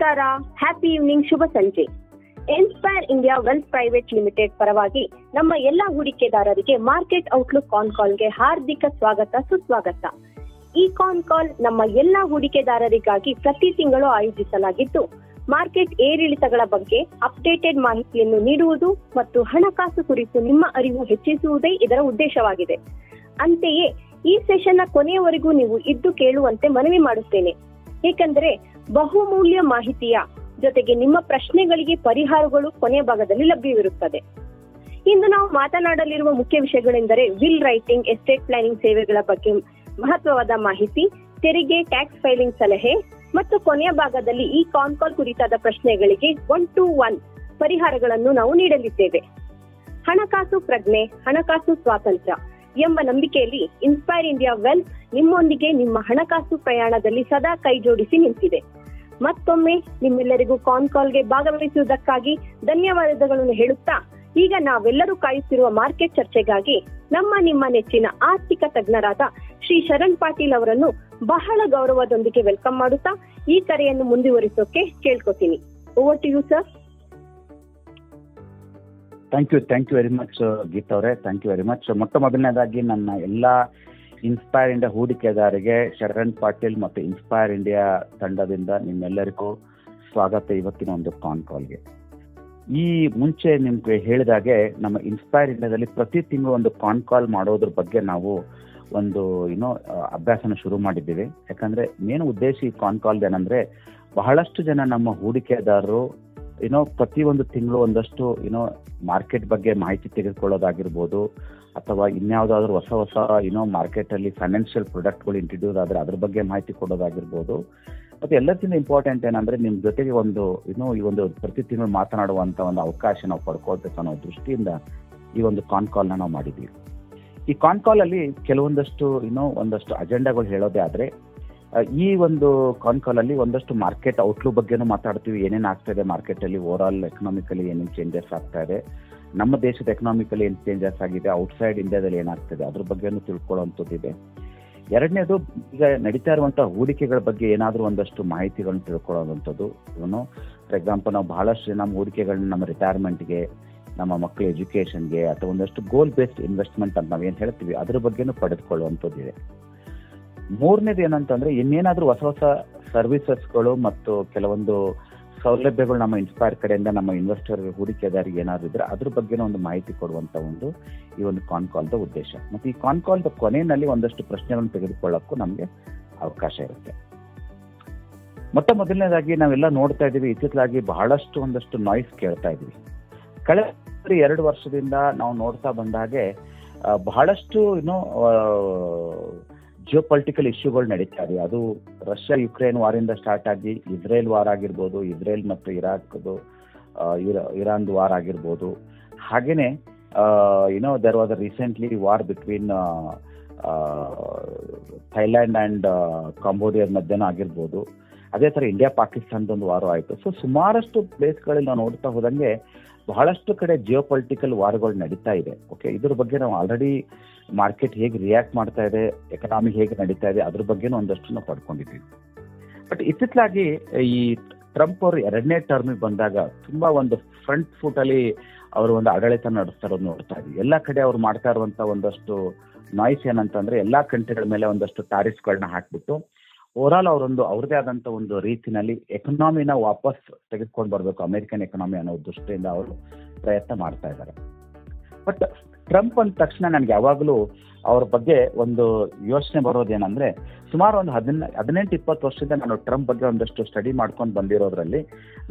ನಮಸ್ಕಾರ, happy evening, ಶುಭ ಸಂಜೆ. Inspire India wealth private limited ಪರವಾಗಿ ನಮ್ಮ ಎಲ್ಲಾ ಹೂಡಿಕೆದಾರರಿಗೆ ಮಾರ್ಕೆಟ್ ಔಟ್ಲುಕ್ ಕಾನ್ ಕಾಲ್ಗೆ ಹಾರ್ದಿಕ ಸ್ವಾಗತ, ಸುಸ್ವಾಗತ. ಈ ಕಾನ್ ಕಾಲ್ ನಮ್ಮ ಎಲ್ಲಾ ಹೂಡಿಕೆದಾರರಿಗಾಗಿ ಪ್ರತಿ ತಿಂಗಳು ಆಯೋಜಿಸಲಾಗಿದ್ದು, ಮಾರ್ಕೆಟ್ ಏರಿಳಿತಗಳ ಬಗ್ಗೆ ಅಪ್ಡೇಟೆಡ್ ಮಾಹಿತಿಯನ್ನು ನೀಡುವುದು ಮತ್ತು ಹಣಕಾಸು ಕುರಿತು ನಿಮ್ಮ ಅರಿವು ಹೆಚ್ಚಿಸುವುದೇ ಇದರ ಉದ್ದೇಶವಾಗಿದೆ. ಅಂತೆಯೇ ಈ ಸೆಷನ್ನ ಕೊನೆಯವರೆಗೂ ನೀವು ಇದ್ದು ಕೇಳುವಂತೆ ಮನವಿ ಮಾಡುತ್ತೇನೆ. ಏಕೆಂದರೆ ಬಹುಮೂಲ್ಯ ಮಾಹಿತಿಯ ಜೊತೆಗೆ ನಿಮ್ಮ ಪ್ರಶ್ನೆಗಳಿಗೆ ಪರಿಹಾರಗಳು ಕೊನೆಯ ಭಾಗದಲ್ಲಿ ಲಭ್ಯವಿರುತ್ತದೆ. ಇಂದು ನಾವು ಮಾತನಾಡಲಿರುವ ಮುಖ್ಯ ವಿಷಯಗಳೆಂದರೆ ವಿಲ್ ರೈಟಿಂಗ್, ಎಸ್ಟೇಟ್ ಪ್ಲಾನಿಂಗ್ ಸೇವೆಗಳ ಬಗ್ಗೆ ಮಹತ್ವವಾದ ಮಾಹಿತಿ, ತೆರಿಗೆ, ಟ್ಯಾಕ್ಸ್ ಫೈಲಿಂಗ್ ಸಲಹೆ ಮತ್ತು ಕೊನೆಯ ಭಾಗದಲ್ಲಿ ಈ ಕಾನ್ ಕಾಲ್ ಕುರಿತಾದ ಪ್ರಶ್ನೆಗಳಿಗೆ 1-to-1 ಪರಿಹಾರಗಳನ್ನು ನಾವು ನೀಡಲಿದ್ದೇವೆ. ಹಣಕಾಸು ಪ್ರಜ್ಞೆ, ಹಣಕಾಸು ಸ್ವಾತಂತ್ರ್ಯ ಎಂಬ ನಂಬಿಕೆಯಲ್ಲಿ ಇನ್ಸ್ಪೈರ್ ಇಂಡಿಯಾ ವೆಲ್ತ್ ನಿಮ್ಮೊಂದಿಗೆ ನಿಮ್ಮ ಹಣಕಾಸು ಪ್ರಯಾಣದಲ್ಲಿ ಸದಾ ಕೈ ಜೋಡಿಸಿ ನಿಂತಿದೆ. ಮತ್ತೊಮ್ಮೆ ನಿಮ್ಮೆಲ್ಲರಿಗೂ ಕಾನ್ ಕಾಲ್ಗೆ ಭಾಗವಹಿಸುವುದಕ್ಕಾಗಿ ಧನ್ಯವಾದಗಳನ್ನು ಹೇಳುತ್ತಾ, ಈಗ ನಾವೆಲ್ಲರೂ ಕಾಯುತ್ತಿರುವ ಮಾರ್ಕೆಟ್ ಚರ್ಚೆಗಾಗಿ ನಿಮ್ಮ ನೆಚ್ಚಿನ ಆರ್ಥಿಕ ತಜ್ಞರಾದ ಶ್ರೀ ಶರಣ್ ಪಾಟೀಲ್ ಅವರನ್ನು ಬಹಳ ಗೌರವದೊಂದಿಗೆ ವೆಲ್ಕಮ್ ಮಾಡುತ್ತಾ ಈ ಕರೆಯನ್ನು ಮುಂದುವರಿಸೋಕೆ ಕೇಳ್ಕೊತೀನಿ. Over to you sir. Thank you very much Geeta ಅವರೇ, ಥ್ಯಾಂಕ್ ಯು ವೆರಿ ಮಚ್. ಮೊಟ್ಟ ಮೊದಲನೇದಾಗಿ ನನ್ನ ಎಲ್ಲ ಇನ್ಸ್ಪೈರ್ ಇಂಡಿಯಾ ಹೂಡಿಕೆದಾರರಿಗೆ ಶರಣ್ ಪಾಟೀಲ್ ಮತ್ತು ಇನ್ಸ್ಪೈರ್ ಇಂಡಿಯಾ ತಂಡದಿಂದ ನಿಮ್ಮೆಲ್ಲರಿಗೂ ಸ್ವಾಗತ ಇವತ್ತಿನ ಒಂದು ಕಾನ್ ಕಾಲ್ಗೆ. ಈ ಮುಂಚೆ ನಿಮ್ಗೆ ಹೇಳಿದಾಗೆ ನಮ್ಮ ಇನ್ಸ್ಪೈರ್ ಇಂಡಿಯಾದಲ್ಲಿ ಪ್ರತಿ ತಿಂಗಳು ಒಂದು ಕಾನ್ ಕಾಲ್ ಮಾಡೋದ್ರ ಬಗ್ಗೆ ನಾವು ಒಂದು ಅಭ್ಯಾಸನ ಶುರು ಮಾಡಿದ್ದೀವಿ. ಯಾಕಂದ್ರೆ ಮೇನ್ ಉದ್ದೇಶ ಈ ಕಾನ್ ಕಾಲ್ ಏನಂದ್ರೆ, ಬಹಳಷ್ಟು ಜನ ನಮ್ಮ ಹೂಡಿಕೆದಾರರು ಪ್ರತಿಯೊಂದು ತಿಂಗಳು ಒಂದಷ್ಟು ಮಾರ್ಕೆಟ್ ಬಗ್ಗೆ ಮಾಹಿತಿ ತೆಗೆದುಕೊಳ್ಳೋದಾಗಿರ್ಬೋದು, ಅಥವಾ ಇನ್ಯಾವುದಾದ್ರೂ ಹೊಸ ಮಾರ್ಕೆಟ್ ಅಲ್ಲಿ ಫೈನಾನ್ಷಿಯಲ್ ಪ್ರಾಡಕ್ಟ್ಗಳು ಇಂಟ್ರೊಡ್ಯೂಸ್ ಆದ್ರೆ ಅದ್ರ ಬಗ್ಗೆ ಮಾಹಿತಿ ಕೊಡೋದಾಗಿರ್ಬೋದು. ಮತ್ತೆ ಎಲ್ಲಕ್ಕಿಂತ ಇಂಪಾರ್ಟೆಂಟ್ ಏನಂದ್ರೆ ನಿಮ್ ಜೊತೆಗೆ ಈ ಒಂದು ಪ್ರತಿ ತಿಂಗಳು ಮಾತನಾಡುವಂತ ಒಂದು ಅವಕಾಶ ನಾವು ಪಡ್ಕೊಳ್ಬೇಕು ಅನ್ನೋ ದೃಷ್ಟಿಯಿಂದ ಈ ಒಂದು ಕಾನ್ ಕಾಲ್ ನಾವು ಮಾಡಿದ್ದೀವಿ. ಈ ಕಾನ್ ಕಾಲ್ ಅಲ್ಲಿ ಕೆಲವೊಂದಷ್ಟು ಒಂದಷ್ಟು ಅಜೆಂಡಾಗಳು ಹೇಳೋದೇ ಆದ್ರೆ, ಈ ಒಂದು ಕಾನ್ ಕಾಲ್ ಅಲ್ಲಿ ಒಂದಷ್ಟು ಮಾರ್ಕೆಟ್ ಔಟ್ಲುಕ್ ಬಗ್ಗೆನೂ ಮಾತಾಡ್ತೀವಿ. ಏನೇನು ಆಗ್ತಾ ಇದೆ ಮಾರ್ಕೆಟ್ ಅಲ್ಲಿ, ಓವರ್ ಆಲ್ ಎಕನಾಮಿಕಲಿ ಏನೇನು ಚೇಂಜಸ್ ಆಗ್ತಾ ಇದೆ, ನಮ್ಮ ದೇಶದ ಎಕನಾಮಿಕಲಿ ಏನು ಚೇಂಜಸ್ ಆಗಿದೆ, ಔಟ್ಸೈಡ್ ಇಂಡಿಯಾದಲ್ಲಿ ಏನಾಗ್ತದೆ ಅದ್ರ ಬಗ್ಗೆನೂ ತಿಳ್ಕೊಳ್ಳುವಂಥದ್ದಿದೆ. ಎರಡನೇದು, ಈಗ ನಡೀತಾ ಇರುವಂತಹ ಹೂಡಿಕೆಗಳ ಬಗ್ಗೆ ಏನಾದರೂ ಒಂದಷ್ಟು ಮಾಹಿತಿಗಳನ್ನ ತಿಳ್ಕೊಳ್ಳುವಂಥದ್ದು. ಫಾರ್ ಎಕ್ಸಾಂಪಲ್, ನಾವು ಬಹಳಷ್ಟು ನಮ್ಮ ಹೂಡಿಕೆಗಳನ್ನ ನಮ್ಮ ರಿಟೈರ್ಮೆಂಟ್ಗೆ, ನಮ್ಮ ಮಕ್ಕಳ ಎಜುಕೇಷನ್ಗೆ, ಅಥವಾ ಒಂದಷ್ಟು ಗೋಲ್ ಬೇಸ್ಡ್ ಇನ್ವೆಸ್ಟ್ಮೆಂಟ್ ಅಂತ ನಾವೇನು ಹೇಳ್ತೀವಿ ಅದ್ರ ಬಗ್ಗೆನೂ ಪಡೆದುಕೊಳ್ಳುವಂಥದ್ದಿದೆ. ಮೂರನೇದು ಏನಂತಂದ್ರೆ, ಇನ್ನೇನಾದ್ರೂ ಹೊಸ ಸರ್ವಿಸಸ್ಗಳು ಮತ್ತು ಕೆಲವೊಂದು ಸೌಲಭ್ಯಗಳು ನಮ್ಮ ಇನ್ಸ್ಪೈರ್ ಕಡೆಯಿಂದ ನಮ್ಮ ಇನ್ವೆಸ್ಟರ್ ಹೂಡಿಕೆದಾರಿಗೆ ಏನಾದ್ರು ಇದ್ರೆ ಅದ್ರ ಬಗ್ಗೆನೂ ಒಂದು ಮಾಹಿತಿ ಕೊಡುವಂತ ಈ ಒಂದು ಕಾನ್ ಕಾಲ್ದ ಉದ್ದೇಶ. ಮತ್ತೆ ಈ ಕಾನ್ ಕಾಲ್ದ ಕೊನೆಯಲ್ಲಿ ಒಂದಷ್ಟು ಪ್ರಶ್ನೆಗಳನ್ನು ತೆಗೆದುಕೊಳ್ಳಕ್ಕೂ ನಮಗೆ ಅವಕಾಶ ಇರುತ್ತೆ. ಮೊಟ್ಟ ಮೊದಲನೇದಾಗಿ ನಾವೆಲ್ಲ ನೋಡ್ತಾ ಇದೀವಿ, ಇತ್ತಿತ್ತಲಾಗಿ ಬಹಳಷ್ಟು ಒಂದಷ್ಟು ನಾಯ್ಸ್ ಕೇಳ್ತಾ ಇದೀವಿ. ಕಳೆದ 2 ವರ್ಷದಿಂದ ನಾವು ನೋಡ್ತಾ ಬಂದಾಗೆ ಬಹಳಷ್ಟು ಜಿಯೋಪೊಲಿಟಿಕಲ್ ಇಶ್ಯೂಗಳು ನಡೀತಾ ಇದೆ. ಅದು ರಷ್ಯಾ ಯುಕ್ರೇನ್ ವಾರಿಂದ ಸ್ಟಾರ್ಟ್ ಆಗಿ ಇಸ್ರೇಲ್ ವಾರ್ ಆಗಿರ್ಬೋದು, ಇಸ್ರೇಲ್ ಮತ್ತು ಇರಾನ್ ವಾರ್ ಆಗಿರ್ಬೋದು. ಹಾಗೇನೆ there was recently war between Thailand and ಕಾಂಬೋಡಿಯಾದ ಮಧ್ಯನೂ ಆಗಿರ್ಬೋದು. ಅದೇ ತರ ಇಂಡಿಯಾ ಪಾಕಿಸ್ತಾನದ ಒಂದು ವಾರ ಆಯಿತು. ಸೊ ಸುಮಾರಷ್ಟು ಪ್ಲೇಸ್ಗಳಲ್ಲಿ ನಾವು ನೋಡ್ತಾ ಹೋದಂಗೆ ಬಹಳಷ್ಟು ಕಡೆ ಜಿಯೋಪೊಲಿಟಿಕಲ್ ವಾರ್ಗಳು ನಡೀತಾ ಇದೆ. ಓಕೆ, ಇದ್ರ ಬಗ್ಗೆ ನಾವು ಆಲ್ರೆಡಿ ಮಾರ್ಕೆಟ್ ಹೇಗೆ ರಿಯಾಕ್ಟ್ ಮಾಡ್ತಾ ಇದೆ, ಎಕನಾಮಿ ಹೇಗೆ ನಡೀತಾ ಇದೆ ಅದ್ರ ಬಗ್ಗೆನೂ ಒಂದಷ್ಟು ನಾವು ಪಡ್ಕೊಂಡಿದ್ದೀವಿ. ಬಟ್ ಇತ್ತಿತ್ತಲಾಗಿ ಈ ಟ್ರಂಪ್ ಅವರು 2ನೇ ಟರ್ಮಿಗೆ ಬಂದಾಗ ತುಂಬಾ ಒಂದು ಫ್ರಂಟ್ ಫುಟ್ ಅಲ್ಲಿ ಅವರು ಒಂದು ಆಡಳಿತ ನಡೆಸ್ತಾ ಇರೋದು ನೋಡ್ತಾ ಇದ್ವಿ. ಎಲ್ಲಾ ಕಡೆ ಅವ್ರು ಮಾಡ್ತಾ ಇರುವಂತ ಒಂದಷ್ಟು ನಾಯ್ಸ್ ಏನಂತಂದ್ರೆ, ಎಲ್ಲಾ ಕಂಟ್ರಿಗಳ ಮೇಲೆ ಒಂದಷ್ಟು ಟ್ಯಾರಿಫ್ಗಳನ್ನ ಹಾಕ್ಬಿಟ್ಟು ಓವರ್ ಆಲ್ ಅವ್ರದೇ ಆದಂತ ಒಂದು ರೀತಿನಲ್ಲಿ ಎಕನಾಮಿನ ವಾಪಸ್ ತೆಗೆದುಕೊಂಡು ಬರ್ಬೇಕು, ಅಮೆರಿಕನ್ ಎಕನಾಮಿ ಅನ್ನೋ ದೃಷ್ಟಿಯಿಂದ ಅವರು ಪ್ರಯತ್ನ ಮಾಡ್ತಾ ಇದ್ದಾರೆ. ಬಟ್ ಟ್ರಂಪ್ ಅಂದ ತಕ್ಷಣ ನನಗೆ ಯಾವಾಗಲೂ ಅವ್ರ ಬಗ್ಗೆ ಒಂದು ಯೋಚನೆ ಬರೋದೇನಂದ್ರೆ, ಸುಮಾರು ಒಂದು 18-20 ವರ್ಷದಿಂದ ನಾನು ಟ್ರಂಪ್ ಬಗ್ಗೆ ಒಂದಷ್ಟು ಸ್ಟಡಿ ಮಾಡ್ಕೊಂಡು ಬಂದಿರೋದ್ರಲ್ಲಿ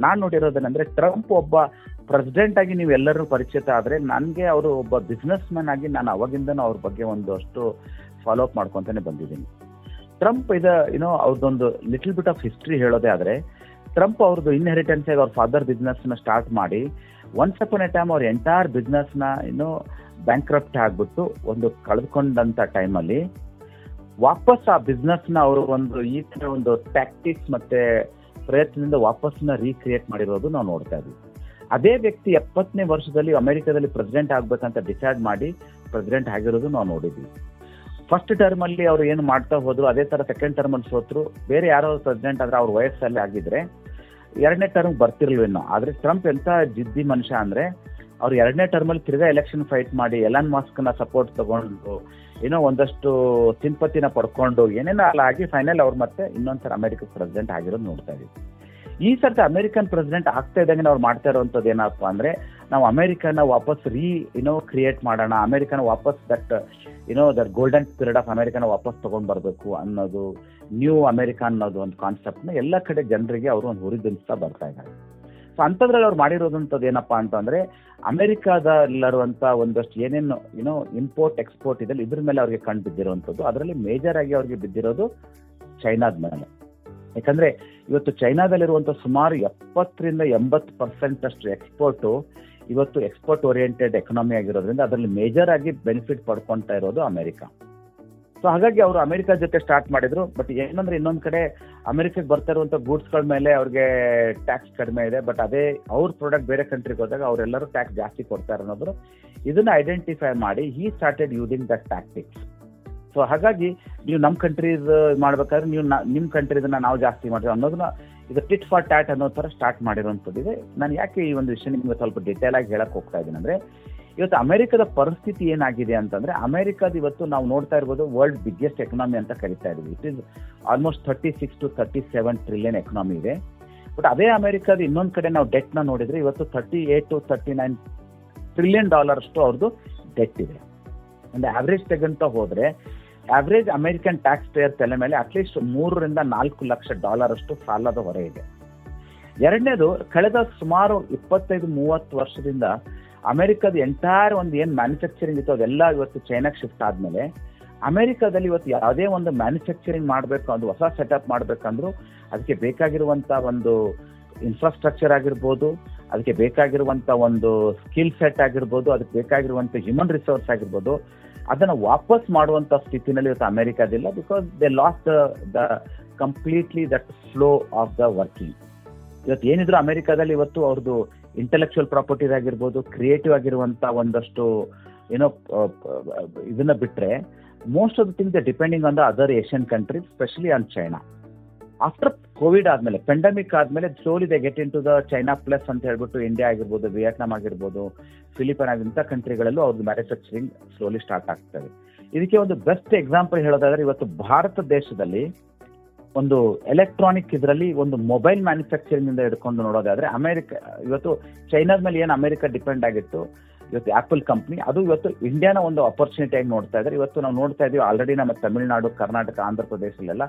ನಾನು ನೋಡಿರೋದೇನಂದ್ರೆ, ಟ್ರಂಪ್ ಒಬ್ಬ ಪ್ರೆಸಿಡೆಂಟ್ ಆಗಿ ನೀವು ಎಲ್ಲರೂ ಪರಿಚಿತ ಆದ್ರೆ ನನಗೆ ಅವರು ಒಬ್ಬ ಬಿಸ್ನೆಸ್ ಮ್ಯಾನ್ ಆಗಿ ನಾನು ಅವಾಗಿಂದನೂ ಅವ್ರ ಬಗ್ಗೆ ಒಂದಷ್ಟು ಫಾಲೋ ಅಪ್ ಮಾಡ್ಕೊಂತಾನೆ ಬಂದಿದ್ದೀನಿ. ಟ್ರಂಪ್ ಅವ್ರದ್ದೊಂದು ಲಿಟಲ್ ಬಿಟ್ ಆಫ್ ಹಿಸ್ಟ್ರಿ ಹೇಳೋದೇ ಆದ್ರೆ, ಟ್ರಂಪ್ ಅವ್ರದ್ದು ಇನ್ಹೆರಿಟೆನ್ಸ್ ಆಗಿ ಅವ್ರ ಫಾದರ್ ಬಿಸ್ನೆಸ್ ನ ಸ್ಟಾರ್ಟ್ ಮಾಡಿ ಒನ್ಸ್ ಅಪಾನ್ ಎ ಟೈಮ್ ಅವ್ರ ಎಂಟೈರ್ ಬಿಸ್ನೆಸ್ ನ ಬ್ಯಾಂಕ್ರಪ್ಟ್ ಆಗ್ಬಿಟ್ಟು ಒಂದು ಕಳೆದುಕೊಂಡಂತ ಟೈಮಲ್ಲಿ ವಾಪಸ್ ಆ ಬಿಸ್ನೆಸ್ ನ ಅವರು ಈ ತರ ಒಂದು ಟ್ಯಾಕ್ಟಿಕ್ಸ್ ಮತ್ತೆ ಪ್ರಯತ್ನದಿಂದ ವಾಪಸ್ನ ರೀಕ್ರಿಯೇಟ್ ಮಾಡಿರೋದು ನಾವು ನೋಡ್ತಾ ಇದ್ವಿ. ಅದೇ ವ್ಯಕ್ತಿ 70ನೇ ವರ್ಷದಲ್ಲಿ ಅಮೆರಿಕದಲ್ಲಿ ಪ್ರೆಸಿಡೆಂಟ್ ಆಗ್ಬೇಕಂತ ಡಿಸೈಡ್ ಮಾಡಿ ಪ್ರೆಸಿಡೆಂಟ್ ಆಗಿರೋದು ನಾವು ನೋಡಿದ್ವಿ. ಫಸ್ಟ್ ಟರ್ಮ್ ಅಲ್ಲಿ ಅವ್ರು ಏನು ಮಾಡ್ತಾ ಹೋದ್ರು, ಅದೇ ತರ ಸೆಕೆಂಡ್ ಟರ್ಮ್ ಅಲ್ಲಿ ಸೋತ್ರು. ಬೇರೆ ಯಾರೋ ಪ್ರೆಸಿಡೆಂಟ್ ಆದ್ರೆ ಅವ್ರ ವಯಸ್ಸಲ್ಲಿ ಆಗಿದ್ರೆ ಎರಡನೇ ಟರ್ಮ್ ಬರ್ತಿರ್ಲಿಲ್ಲ. ಆದ್ರೆ ಟ್ರಂಪ್ ಎಂತ ಜಿದ್ದಿ ಮನುಷ್ಯ ಅಂದ್ರೆ ಅವ್ರು ಎರಡನೇ ಟರ್ಮಲ್ಲಿ ತಿರ್ಗಾ ಎಲೆಕ್ಷನ್ ಫೈಟ್ ಮಾಡಿ ಎಲಾನ್ ಮಾಸ್ಕ್ನ ಸಪೋರ್ಟ್ ತಗೊಂಡು ಒಂದಷ್ಟು ಸಿಂಪತಿನ ಪಡ್ಕೊಂಡು ಏನೇನೋ ಅಲ್ಲ ಆಗಿ ಫೈನಲ್ ಅವ್ರು ಮತ್ತೆ ಇನ್ನೊಂದ್ಸಲ ಅಮೆರಿಕ ಪ್ರೆಸಿಡೆಂಟ್ ಆಗಿರೋದು ನೋಡ್ತಾ ಇದೀವಿ. ಈ ಸರ್ತಿ ಅಮೆರಿಕನ್ ಪ್ರೆಸಿಡೆಂಟ್ ಆಗ್ತಾ ಇದ್ದಂಗೆ ನಾವು ಮಾಡ್ತಾ ಇರುವಂತದ್ದು ಏನಪ್ಪಾ ಅಂದ್ರೆ ನಾವು ಅಮೆರಿಕನ ವಾಪಸ್ ಕ್ರಿಯೇಟ್ ಮಾಡೋಣ, ಅಮೆರಿಕನ ವಾಪಸ್ ದಟ್ ಗೋಲ್ಡನ್ ಪೀರಿಯಡ್ ಆಫ್ ಅಮೆರಿಕನ ವಾಪಸ್ ತಗೊಂಡ್ ಬರ್ಬೇಕು ಅನ್ನೋದು, ನ್ಯೂ ಅಮೆರಿಕ ಅನ್ನೋದು ಒಂದು ಕಾನ್ಸೆಪ್ಟ್ನ ಎಲ್ಲ ಕಡೆ ಜನರಿಗೆ ಅವರು ಒಂದು ಹುರಿದುಂಬಿಸ್ತಾ ಬರ್ತಾ ಇದ್ದಾರೆ. ಸೊ ಅಂಥದ್ರಲ್ಲಿ ಅವ್ರು ಮಾಡಿರೋದಂಥದ್ದು ಏನಪ್ಪಾ ಅಂತಂದ್ರೆ ಅಮೆರಿಕಾದಲ್ಲಿರುವಂತ ಒಂದಷ್ಟು ಏನೇನು ಇಂಪೋರ್ಟ್ ಎಕ್ಸ್ಪೋರ್ಟ್ ಇದೆ ಇದ್ರ ಮೇಲೆ ಅವ್ರಿಗೆ ಕಂಡು ಬಿದ್ದಿರುವಂಥದ್ದು. ಅದರಲ್ಲಿ ಮೇಜರ್ ಆಗಿ ಅವ್ರಿಗೆ ಬಿದ್ದಿರೋದು ಚೈನಾದ ಮೇಲೆ. ಯಾಕಂದ್ರೆ ಇವತ್ತು ಚೈನಾದಲ್ಲಿರುವಂಥ ಸುಮಾರು 70-80% ಅಷ್ಟು ಎಕ್ಸ್ಪೋರ್ಟು ಇವತ್ತು ಎಕ್ಸ್ಪೋರ್ಟ್ ಓರಿಯೆಂಟೆಡ್ ಎಕನಾಮಿ ಆಗಿರೋದ್ರಿಂದ ಅದರಲ್ಲಿ ಮೇಜರ್ ಆಗಿ ಬೆನಿಫಿಟ್ ಪಡ್ಕೊಳ್ತಾ ಇರೋದು ಅಮೆರಿಕ. ಸೊ ಹಾಗಾಗಿ ಅವರು ಅಮೆರಿಕ ಜೊತೆ ಸ್ಟಾರ್ಟ್ ಮಾಡಿದ್ರು. ಬಟ್ ಏನಂದ್ರೆ ಇನ್ನೊಂದ್ ಕಡೆ ಅಮೆರಿಕಕ್ಕೆ ಬರ್ತಾ ಇರುವಂತ ಗೂಡ್ಸ್ಗಳ ಮೇಲೆ ಅವ್ರಿಗೆ ಟ್ಯಾಕ್ಸ್ ಕಡಿಮೆ ಇದೆ, ಬಟ್ ಅದೇ ಅವ್ರ ಪ್ರಾಡಕ್ಟ್ ಬೇರೆ ಕಂಟ್ರಿಗೆ ಹೋದಾಗ ಅವರೆಲ್ಲರೂ ಟ್ಯಾಕ್ಸ್ ಜಾಸ್ತಿ ಕೊಡ್ತಾರೆ ಅನ್ನೋದು ಇದನ್ನ ಐಡೆಂಟಿಫೈ ಮಾಡಿ he started using that tactics. So ಹಾಗಾಗಿ ನೀವು ನಮ್ಮ ಕಂಟ್ರೀಸ್ ಮಾಡ್ಬೇಕಾದ್ರೆ ನೀವು ನಿಮ್ಮ ಕಂಟ್ರಿದನ್ನ ನಾವು ಜಾಸ್ತಿ ಮಾಡ್ತೀವಿ ಅನ್ನೋದನ್ನ ಇದು ಟಿಟ್ ಫಾರ್ ಟ್ಯಾಟ್ ಅನ್ನೋ ತರ ಸ್ಟಾರ್ಟ್ ಮಾಡಿರುವಂಥದ್ದಿದೆ. ನಾನು ಯಾಕೆ ಈ ಒಂದು ವಿಷಯ ನಿಮ್ಗೆ ಸ್ವಲ್ಪ ಡಿಟೇಲ್ ಆಗಿ ಹೇಳಕ್ ಹೋಗ್ತಾ ಇದ್ದೀನಿ ಅಂದ್ರೆ ಇವತ್ತು ಅಮೆರಿಕದ ಪರಿಸ್ಥಿತಿ ಏನಾಗಿದೆ ಅಂತಂದ್ರೆ ಅಮೆರಿಕದ ಇವತ್ತು ನಾವು ನೋಡ್ತಾ ಇರ್ಬೋದು ವರ್ಲ್ಡ್ ಬಿಗ್ಗೆಸ್ಟ್ ಎಕನಾಮಿ ಅಂತ ಕರಿತಾ ಇದೀವಿ. It is almost 36-37 trillion economy ಇದೆ. ಬಟ್ ಅದೇ ಅಮೆರಿಕದ ಇನ್ನೊಂದ್ ಕಡೆ ನಾವು ಡೆಟ್ ನ ನೋಡಿದ್ರೆ ಇವತ್ತು $38-39 ಟ್ರಿಲಿಯನ್ ಅಷ್ಟು ಅವ್ರದ್ದು ಡೆಟ್ ಇದೆ. ಒಂದು ಆವ್ರೇಜ್ ತೆಗಂತ ಹೋದ್ರೆ ಆವ್ರೇಜ್ ಅಮೆರಿಕನ್ ಟ್ಯಾಕ್ಸ್ ಪೇಯರ್ ತಲೆ ಮೇಲೆ ಅಟ್ಲೀಸ್ಟ್ $3-4 ಲಕ್ಷ ಅಷ್ಟು ಸಾಲದ ಹೊರೆ ಇದೆ. ಎರಡನೇದು, ಕಳೆದ ಸುಮಾರು 25-30 ವರ್ಷದಿಂದ ಅಮೆರಿಕದ ಎಂಟೈರ್ ಒಂದು ಏನ್ ಮ್ಯಾನುಫ್ಯಾಕ್ಚರಿಂಗ್ ಇತ್ತು ಅದೆಲ್ಲ ಇವತ್ತು ಚೈನಾಕ್ ಶಿಫ್ಟ್ ಆದ್ಮೇಲೆ ಅಮೆರಿಕದಲ್ಲಿ ಇವತ್ತು ಯಾವುದೇ ಒಂದು ಮ್ಯಾನುಫ್ಯಾಕ್ಚರಿಂಗ್ ಮಾಡಬೇಕು, ಒಂದು ಹೊಸ ಸೆಟಪ್ ಮಾಡ್ಬೇಕಂದ್ರೂ ಅದಕ್ಕೆ ಬೇಕಾಗಿರುವಂತ ಒಂದು ಇನ್ಫ್ರಾಸ್ಟ್ರಕ್ಚರ್ ಆಗಿರ್ಬೋದು, ಅದಕ್ಕೆ ಬೇಕಾಗಿರುವಂತ ಒಂದು ಸ್ಕಿಲ್ ಸೆಟ್ ಆಗಿರ್ಬೋದು, ಅದಕ್ಕೆ ಬೇಕಾಗಿರುವಂತ ಹ್ಯೂಮನ್ ರಿಸೋರ್ಸ್ ಆಗಿರ್ಬೋದು, ಅದನ್ನ ವಾಪಸ್ ಮಾಡುವಂತ ಸ್ಥಿತಿನಲ್ಲಿ ಇವತ್ತು ಅಮೆರಿಕದಿಲ್ಲ. Because they lost the completely that flow of the working. ಇವತ್ತು ಏನಿದ್ರು ಅಮೆರಿಕದಲ್ಲಿ ಇವತ್ತು ಅವ್ರದ್ದು ಇಂಟೆಲೆಕ್ಚುಯಲ್ ಪ್ರಾಪರ್ಟೀಸ್ ಆಗಿರ್ಬೋದು, ಕ್ರಿಯೇಟಿವ್ ಆಗಿರುವಂತ ಒಂದಷ್ಟು ಇದನ್ನ ಬಿಟ್ರೆ most of the things depending on the other Asian countries, specially on China. After COVID ಆದ್ಮೇಲೆ, ಪೆಂಡಮಿಕ್ ಆದ್ಮೇಲೆ slowly they get into the China plus ಅಂತ ಹೇಳ್ಬಿಟ್ಟು ಇಂಡಿಯಾ ಆಗಿರ್ಬೋದು, ವಿಯೆಟ್ನಾಂ ಆಗಿರ್ಬೋದು, ಫಿಲಿಪೈನ್ ಆಗಿಂತ ಕಂಟ್ರಿಗಳಲ್ಲೂ ಅವ್ರದ್ದು ಮ್ಯಾನುಫ್ಯಾಕ್ಚರಿಂಗ್ ಸ್ಲೋಲಿ ಸ್ಟಾರ್ಟ್ ಆಗ್ತದೆ. ಇದಕ್ಕೆ ಒಂದು ಬೆಸ್ಟ್ ಎಕ್ಸಾಂಪಲ್ ಹೇಳೋದಾದ್ರೆ ಇವತ್ತು ಭಾರತ ದೇಶದಲ್ಲಿ ಒಂದು ಎಲೆಕ್ಟ್ರಾನಿಕ್ ಇದರಲ್ಲಿ ಒಂದು ಮೊಬೈಲ್ ಮ್ಯಾನುಫ್ಯಾಕ್ಚರಿಂಗ್ ಇಂದ ಹಿಡ್ಕೊಂಡು ನೋಡೋದಾದ್ರೆ ಅಮೆರಿಕ ಇವತ್ತು ಚೈನಾದ ಮೇಲೆ ಏನು ಅಮೆರಿಕ ಡಿಪೆಂಡ್ ಆಗಿತ್ತು, ಇವತ್ತು ಆಪಲ್ ಕಂಪ್ನಿ ಅದು ಇವತ್ತು ಇಂಡಿಯಾನ ಒಂದು ಅಪರ್ಚುನಿಟಿ ಆಗಿ ನೋಡ್ತಾ ಇದ್ದಾರೆ. ಇವತ್ತು ನಾವು ನೋಡ್ತಾ ಇದೀವಿ ಆಲ್ರೆಡಿ ನಮ್ಮ ತಮಿಳುನಾಡು, ಕರ್ನಾಟಕ, ಆಂಧ್ರ ಪ್ರದೇಶದಲ್ಲೆಲ್ಲ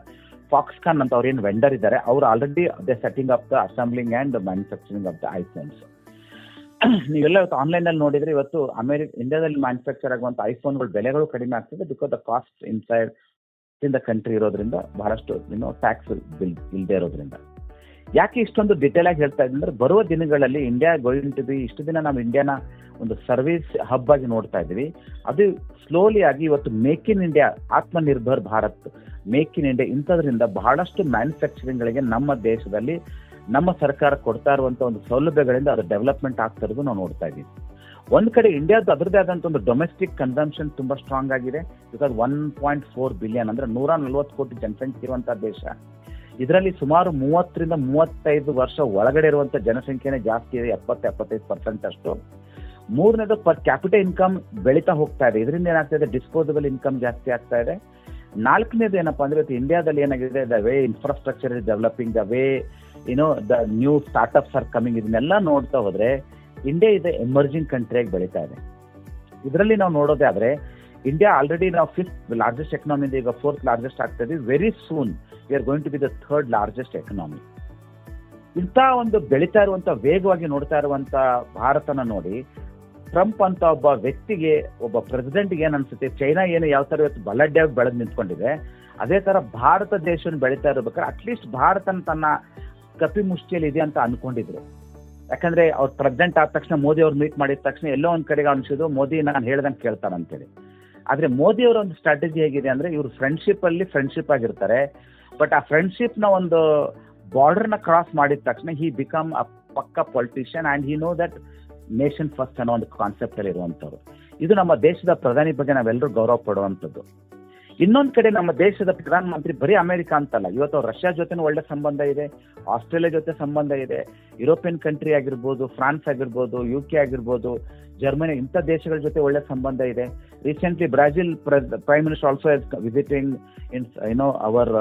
ಫಾಕ್ಸ್ಕಾನ್ ಅಂತ ಅವ್ರು ಏನು ವೆಂಡರ್ ಇದ್ದಾರೆ ಅವ್ರು already they setting up the assembling and manufacturing of the iPhones. ನೀವೆಲ್ಲ ಇವತ್ತು ಆನ್ಲೈನ್ ಅಲ್ಲಿ ನೋಡಿದ್ರೆ ಇವತ್ತು ಇಂಡಿಯಾದಲ್ಲಿ ಮ್ಯಾನುಫ್ಯಾಕ್ಚರ್ ಆಗುವಂತ ಐಫೋನ್ಗಳ ಬೆಲೆಗಳು ಕಡಿಮೆ ಆಗ್ತದೆ. Because the cost inside in the country ಇರೋದ್ರಿಂದ, ಬಹಳಷ್ಟು ಟ್ಯಾಕ್ಸ್ ಬಿಲ್ ಇಲ್ಲದೆ ಇರೋದ್ರಿಂದ. ಯಾಕೆ ಇಷ್ಟೊಂದು ಡಿಟೇಲ್ ಆಗಿ ಹೇಳ್ತಾ ಇದ್ದೀನಿ ಅಂದ್ರೆ ಬರುವ ದಿನಗಳಲ್ಲಿ ಇಂಡಿಯಾ ಗೋಯಿಂಗ್ ಟು ಬಿ, ಇಷ್ಟು ದಿನ ನಾವು ಇಂಡಿಯಾನ ಒಂದು ಸರ್ವಿಸ್ ಹಬ್ ಆಗಿ ನೋಡ್ತಾ ಇದ್ದೀವಿ, ಅದು ಸ್ಲೋಲಿ ಆಗಿ ಇವತ್ತು make in India, Atmanirbhar Bharat, make in India ಇಂಥದ್ರಿಂದ ಬಹಳಷ್ಟು ಮ್ಯಾನುಫ್ಯಾಕ್ಚರಿಂಗ್ ಗಳಿಗೆ ನಮ್ಮ ದೇಶದಲ್ಲಿ ನಮ್ಮ ಸರ್ಕಾರ ಕೊಡ್ತಾ ಇರುವಂತ ಒಂದು ಸೌಲಭ್ಯಗಳಿಂದ ಅದು ಡೆವಲಪ್ಮೆಂಟ್ ಆಗ್ತಾ ಇರೋದು ನಾವು ನೋಡ್ತಾ ಇದ್ದೀವಿ. ಒಂದ್ ಕಡೆ ಇಂಡಿಯಾದ ಅದರದೇ ಆದಂತ ಒಂದು ಡೊಮೆಸ್ಟಿಕ್ ಕನ್ಸಂಪ್ಷನ್ ತುಂಬಾ ಸ್ಟ್ರಾಂಗ್ ಆಗಿದೆ. ಬಿಕಾಸ್ 1.4 ಬಿಲಿಯನ್ ಅಂದ್ರೆ 140 ಕೋಟಿ ಜನಸಂಖ್ಯೆ ಇರುವಂತಹ ದೇಶ. ಇದರಲ್ಲಿ ಸುಮಾರು 30-35 ವರ್ಷ ಒಳಗಡೆ ಇರುವಂತ ಜನಸಂಖ್ಯೆನೇ ಜಾಸ್ತಿ ಇದೆ, 70-75% ಅಷ್ಟು. ಮೂರನೇದು ಪರ್ ಕ್ಯಾಪಿಟಲ್ ಇನ್ಕಮ್ ಬೆಳೀತಾ ಹೋಗ್ತಾ ಇದೆ. ಇದರಿಂದ ಏನಾಗ್ತಾ ಇದೆ, ಡಿಸ್ಪೋಸಬಲ್ ಇನ್ಕಮ್ ಜಾಸ್ತಿ ಆಗ್ತಾ ಇದೆ. ನಾಲ್ಕನೇದು ಏನಪ್ಪಾ ಅಂದ್ರೆ ಇವತ್ತು ಇಂಡಿಯಾದಲ್ಲಿ ಏನಾಗಿದೆ, the way infrastructure is developing, the way the new startups are coming, ಇದನ್ನೆಲ್ಲ ನೋಡ್ತಾ ಹೋದ್ರೆ ಇಂಡಿಯಾ ಇದೆ ಎಮರ್ಜಿಂಗ್ ಕಂಟ್ರಿಯಾಗಿ ಬೆಳೀತಾ ಇದೆ. ಇದರಲ್ಲಿ ನಾವು ನೋಡೋದೇ ಆದ್ರೆ ಇಂಡಿಯಾ ಆಲ್ರೆಡಿ ನಾವು 5th ಲಾರ್ಜೆಸ್ಟ್ ಎಕನಾಮಿ ಇದೆ, ಈಗ 4th ಲಾರ್ಜೆಸ್ಟ್ ಆಗ್ತಾ ಇದೆ. Very soon we are going to be the 3rd largest economy. ಇಂಥ ಒಂದು ಬೆಳೀತಾ ಇರುವಂತ, ವೇಗವಾಗಿ ನೋಡ್ತಾ ಇರುವಂತ ಭಾರತನ ನೋಡಿ ಟ್ರಂಪ್ ಅಂತ ಒಬ್ಬ ವ್ಯಕ್ತಿಗೆ, ಒಬ್ಬ ಪ್ರೆಸಿಡೆಂಟ್ಗೆ ಏನ್ ಅನ್ಸುತ್ತೆ, ಚೈನಾ ಏನು ಯಾವ ತರ ಇವತ್ತು ಬಲಡ್ಡಾಗಿ ಬೆಳೆದು ನಿಂತ್ಕೊಂಡಿದೆ, ಅದೇ ತರ ಭಾರತ ದೇಶ ಬೆಳೀತಾ ಇರ್ಬೇಕಾದ್ರೆ ಅಟ್ಲೀಸ್ಟ್ ಭಾರತನ ತನ್ನ ಕಪಿ ಮುಷ್ಟಿಯಲ್ಲಿ ಇದೆ ಅಂತ ಅನ್ಕೊಂಡಿದ್ರು. ಯಾಕಂದ್ರೆ ಅವ್ರು ಪ್ರೆಸಿಡೆಂಟ್ ಆದ ತಕ್ಷಣ ಮೋದಿ ಅವ್ರು ಮೀಟ್ ಮಾಡಿದ ತಕ್ಷಣ ಎಲ್ಲೋ ಒಂದ್ ಕಡೆಗೆ ಅನ್ಸಿದ್ರು ಮೋದಿ ನಾನು ಹೇಳ್ದಂಗೆ ಕೇಳ್ತಾರಂತೇಳಿ. ಆದ್ರೆ ಮೋದಿ ಅವರ ಒಂದು ಸ್ಟ್ರಾಟಜಿ ಹೇಗಿದೆ ಅಂದ್ರೆ ಇವರು ಫ್ರೆಂಡ್ಶಿಪ್ ಆಗಿರ್ತಾರೆ. ಬಟ್ ಆ ಫ್ರೆಂಡ್ಶಿಪ್ ನ ಒಂದು ಬಾರ್ಡರ್ ನ ಕ್ರಾಸ್ ಮಾಡಿದ ತಕ್ಷಣ ಹಿ ಬಿಕಮ್ ಅ ಪಕ್ಕಾ politician and he no that nation first ಅನ್ನೋ ಒಂದು ಕಾನ್ಸೆಪ್ಟ್ ಅಲ್ಲಿ ಇರುವಂತವ್ರು. ಇದು ನಮ್ಮ ದೇಶದ ಪ್ರಧಾನಿ ಬಗ್ಗೆ ನಾವೆಲ್ಲರೂ ಗೌರವ ಪಡುವಂಥದ್ದು. ಇನ್ನೊಂದು ಕಡೆ ನಮ್ಮ ದೇಶದ ಪ್ರಧಾನಮಂತ್ರಿ ಬರೀ ಅಮೆರಿಕ ಅಂತಲ್ಲ, ಇವತ್ತು ರಷ್ಯಾ ಜೊತೆ ಒಳ್ಳೆ ಸಂಬಂಧ ಇದೆ, ಆಸ್ಟ್ರೇಲಿಯಾ ಜೊತೆ ಸಂಬಂಧ ಇದೆ, ಯುರೋಪಿಯನ್ ಕಂಟ್ರಿ ಆಗಿರ್ಬೋದು, ಫ್ರಾನ್ಸ್ ಆಗಿರ್ಬೋದು, UK ಆಗಿರ್ಬೋದು, ಜರ್ಮನಿ, ಇಂಥ ದೇಶಗಳ ಜೊತೆ ಒಳ್ಳೆ ಸಂಬಂಧ ಇದೆ. Recently Brazil prime minister also visiting in our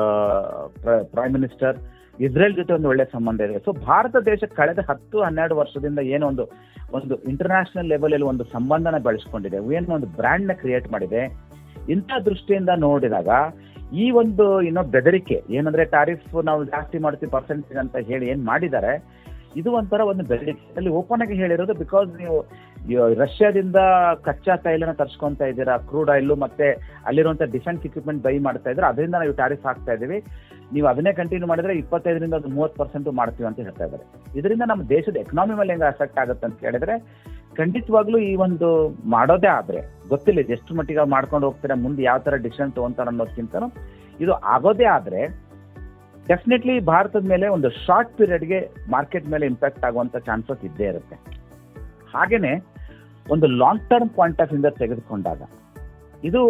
prime minister. Israel ಜೊತೆ ಒಂದು ಒಳ್ಳೆ ಸಂಬಂಧ ಇದೆ. ಸೊ ಭಾರತ ದೇಶ ಕಳೆದ 10-12 ವರ್ಷದಿಂದ ಏನೋ ಒಂದು ಇಂಟರ್ನ್ಯಾಷನಲ್ ಲೆವೆಲ್ ಅಲ್ಲಿ ಒಂದು ಸಂಬಂಧನ ಬೆಳೆಸ್ಕೊಂಡಿದೆ, ಏನೋ ಒಂದು ಬ್ರ್ಯಾಂಡ್ ನ ಕ್ರಿಯೇಟ್ ಮಾಡಿದೆ. ಇಂಥ ದೃಷ್ಟಿಯಿಂದ ನೋಡಿದಾಗ ಈ ಒಂದು ಬೆದರಿಕೆ ಏನಂದ್ರೆ ಟಾರಿಫ್ ನಾವು ಜಾಸ್ತಿ ಮಾಡ್ತೀವಿ ಪರ್ಸೆಂಟೇಜ್ ಅಂತ ಹೇಳಿ ಏನ್ ಮಾಡಿದ್ದಾರೆ, ಇದು ಒಂಥರ ಒಂದು ಬೆದರಿಕೆ. ಅಲ್ಲಿ ಓಪನ್ ಆಗಿ ಹೇಳಿರೋದು, ಬಿಕಾಸ್ ನೀವು ರಷ್ಯಾದಿಂದ ಕಚ್ಚಾ ತೈಲನ ತರಿಸ್ಕೊಂತ ಇದ್ದೀರಾ, ಕ್ರೂಡ್ ಆಯಿಲ್ ಮತ್ತೆ ಅಲ್ಲಿರುವಂತ ಡಿಫೆನ್ಸ್ ಇಕ್ವಿಪ್ಮೆಂಟ್ ಬೈ ಮಾಡ್ತಾ ಇದ್ರೆ ಅದರಿಂದ ನಾವು ಟಾರಿಫ್ ಹಾಕ್ತಾ ಇದೀವಿ, ನೀವು ಅದನ್ನೇ ಕಂಟಿನ್ಯೂ ಮಾಡಿದ್ರೆ 25ರಿಂದ 30% ಮಾಡ್ತೀವಿ ಅಂತ ಹೇಳ್ತಾ ಇದ್ದಾರೆ. ಇದರಿಂದ ನಮ್ಮ ದೇಶದ ಎಕನಾಮಿ ಮೇಲೆ ಹೆಂಗೆ ಎಫೆಕ್ಟ್ ಆಗುತ್ತೆ ಅಂತ ಹೇಳಿದ್ರೆ, ಖಂಡಿತವಾಗ್ಲೂ ಈ ಒಂದು ಮಾಡೋದೇ ಆದ್ರೆ ಗೊತ್ತಿಲ್ಲ ಎಷ್ಟು ಮಟ್ಟಿಗೆ ಮಾಡ್ಕೊಂಡು ಹೋಗ್ತಾರೆ, ಮುಂದೆ ಯಾವ ತರ ಡಿಸಿಷನ್ ತಗೊಂತಾರೆ ಅನ್ನೋದಕ್ಕಿಂತ ಇದು ಆಗೋದೇ ಆದ್ರೆ ಡೆಫಿನೆಟ್ಲಿ ಭಾರತದ ಮೇಲೆ ಒಂದು ಶಾರ್ಟ್ ಪೀರಿಯಡ್ಗೆ ಮಾರ್ಕೆಟ್ ಮೇಲೆ ಇಂಪ್ಯಾಕ್ಟ್ ಆಗುವಂತ ಚಾನ್ಸಸ್ ಇದ್ದೇ ಇರುತ್ತೆ. ಹಾಗೇನೆ ಒಂದು ಲಾಂಗ್ ಟರ್ಮ್ ಪಾಯಿಂಟ್ ಆಫ್ ಇಂದ ತೆಗೆದುಕೊಂಡಾಗ ಇದು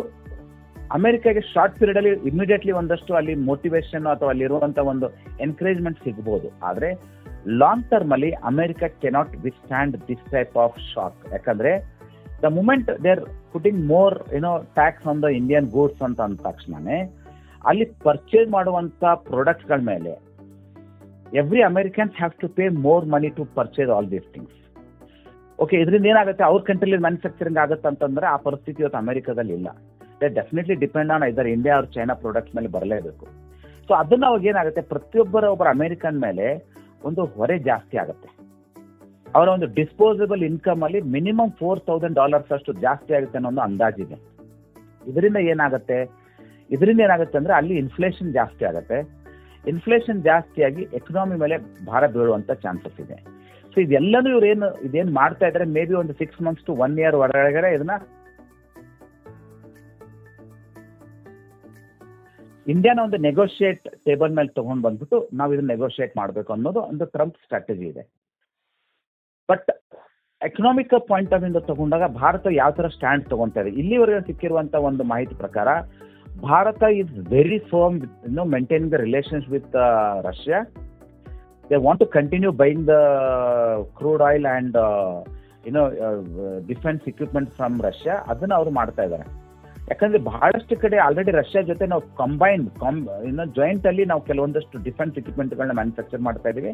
ಅಮೆರಿಕಾಗೆ ಶಾರ್ಟ್ ಪೀರಿಯಡ್ ಅಲ್ಲಿ ಇಮಿಡಿಯೇಟ್ಲಿ ಒಂದಷ್ಟು ಅಲ್ಲಿ ಮೋಟಿವೇಶನ್ ಅಥವಾ ಅಲ್ಲಿರುವಂತ ಒಂದು ಎನ್ಕರೇಜ್ಮೆಂಟ್ ಸಿಗಬಹುದು. ಆದ್ರೆ ಲಾಂಗ್ ಟರ್ಮ್ ಅಲ್ಲಿ America can't withstand this type of shock. ಯಾಕಂದ್ರೆ the moment they are putting more tax on the Indian goods ಅಂತ ಅಂದ ತಕ್ಷಣನೇ ಅಲ್ಲಿ ಪರ್ಚೇಸ್ ಮಾಡುವಂತ ಪ್ರಾಡಕ್ಟ್ಸ್ ಗಳ ಮೇಲೆ every Americans have to pay more money to purchase all these things. Okay, ಇದರಿಂದ ಏನಾಗುತ್ತೆ, ಅವ್ರ ಕಂಟ್ರಿಲಿ ಮ್ಯಾನುಫ್ಯಾಕ್ಚರಿಂಗ್ ಆಗುತ್ತೆ ಅಂತಂದ್ರೆ ಆ ಪರಿಸ್ಥಿತಿ ಇವತ್ತು ಅಮೆರಿಕದಲ್ಲಿ ಇಲ್ಲ. ದೇ ಡೆಫಿನೆಟ್ಲಿ ಡಿಪೆಂಡ್ ಆನ್ ಇದರ್ ಇಂಡಿಯಾ ಅವ್ರ ಚೈನಾ ಪ್ರಾಡಕ್ಟ್ಸ್ ಮೇಲೆ ಬರಲೇಬೇಕು. ಸೊ ಅದನ್ನ ಅವಾಗ ಏನಾಗುತ್ತೆ, ಒಬ್ಬರ ಅಮೆರಿಕನ್ ಮೇಲೆ ಒಂದು ಹೊರೆ ಜಾಸ್ತಿ ಆಗುತ್ತೆ. ಅವರ ಒಂದು ಡಿಸ್ಪೋಸಬಲ್ ಇನ್ಕಮ್ ಅಲ್ಲಿ ಮಿನಿಮಮ್ $4,000 ಅಷ್ಟು ಜಾಸ್ತಿ ಆಗುತ್ತೆ ಅನ್ನೋ ಒಂದು ಅಂದಾಜಿದೆ. ಇದರಿಂದ ಏನಾಗುತ್ತೆ ಅಂದ್ರೆ ಅಲ್ಲಿ ಇನ್ಫ್ಲೇಷನ್ ಜಾಸ್ತಿ ಆಗುತ್ತೆ. ಇನ್ಫ್ಲೇಷನ್ ಜಾಸ್ತಿಯಾಗಿ ಎಕನಾಮಿ ಮೇಲೆ ಭಾರ ಬೀಳುವಂತ ಚಾನ್ಸಸ್ ಇದೆ. ಸೊ ಇದೆಲ್ಲನೂ ಇದೇನು ಮಾಡ್ತಾ ಇದ್ದಾರೆ, ಮೇ ಬಿ ಒಂದು 6 months to 1 year ಒಳಗಡೆ ಇದನ್ನ ಇಂಡಿಯಾನ ಒಂದು ನೆಗೋಷಿಯೇಟ್ ಟೇಬಲ್ ಮೇಲೆ ತಗೊಂಡ್ ಬಂದ್ಬಿಟ್ಟು ನಾವು ಇದನ್ನ ನೆಗೋಷಿಯೇಟ್ ಮಾಡಬೇಕು ಅನ್ನೋದು ಒಂದು ಟ್ರಂಪ್ ಸ್ಟ್ರಾಟಜಿ ಇದೆ. ಬಟ್ ಎಕನಾಮಿಕ್ ಪಾಯಿಂಟ್ ಆಫ್ ಇಂದ ತಗೊಂಡಾಗ ಭಾರತ ಯಾವ ತರ ಸ್ಟ್ಯಾಂಡ್ ತಗೊಂತಾ ಇದೆ, ಇಲ್ಲಿವರೆಗೆ ಸಿಕ್ಕಿರುವಂತ ಒಂದು ಮಾಹಿತಿ ಪ್ರಕಾರ Bharat is very firm maintaining the relations with Russia. They want to continue buying the crude oil and defence equipment from Russia. ಅದನ್ನ ಅವರು ಮಾಡ್ತಾ ಇದ್ದಾರೆ. ಯಾಕಂದ್ರೆ ಬಹಳಷ್ಟು ಕಡೆ ಆಲ್ರೆಡಿ ರಷ್ಯಾ ಜೊತೆ ನಾವು ಜಾಯಿಂಟ್ ಅಲ್ಲಿ ನಾವು ಕೆಲವೊಂದಷ್ಟು ಡಿಫೆನ್ಸ್ ಇಕ್ವಿಪ್ಮೆಂಟ್ ಗಳನ್ನ ಮ್ಯಾನುಫ್ಯಾಕ್ಚರ್ ಮಾಡ್ತಾ ಇದೀವಿ.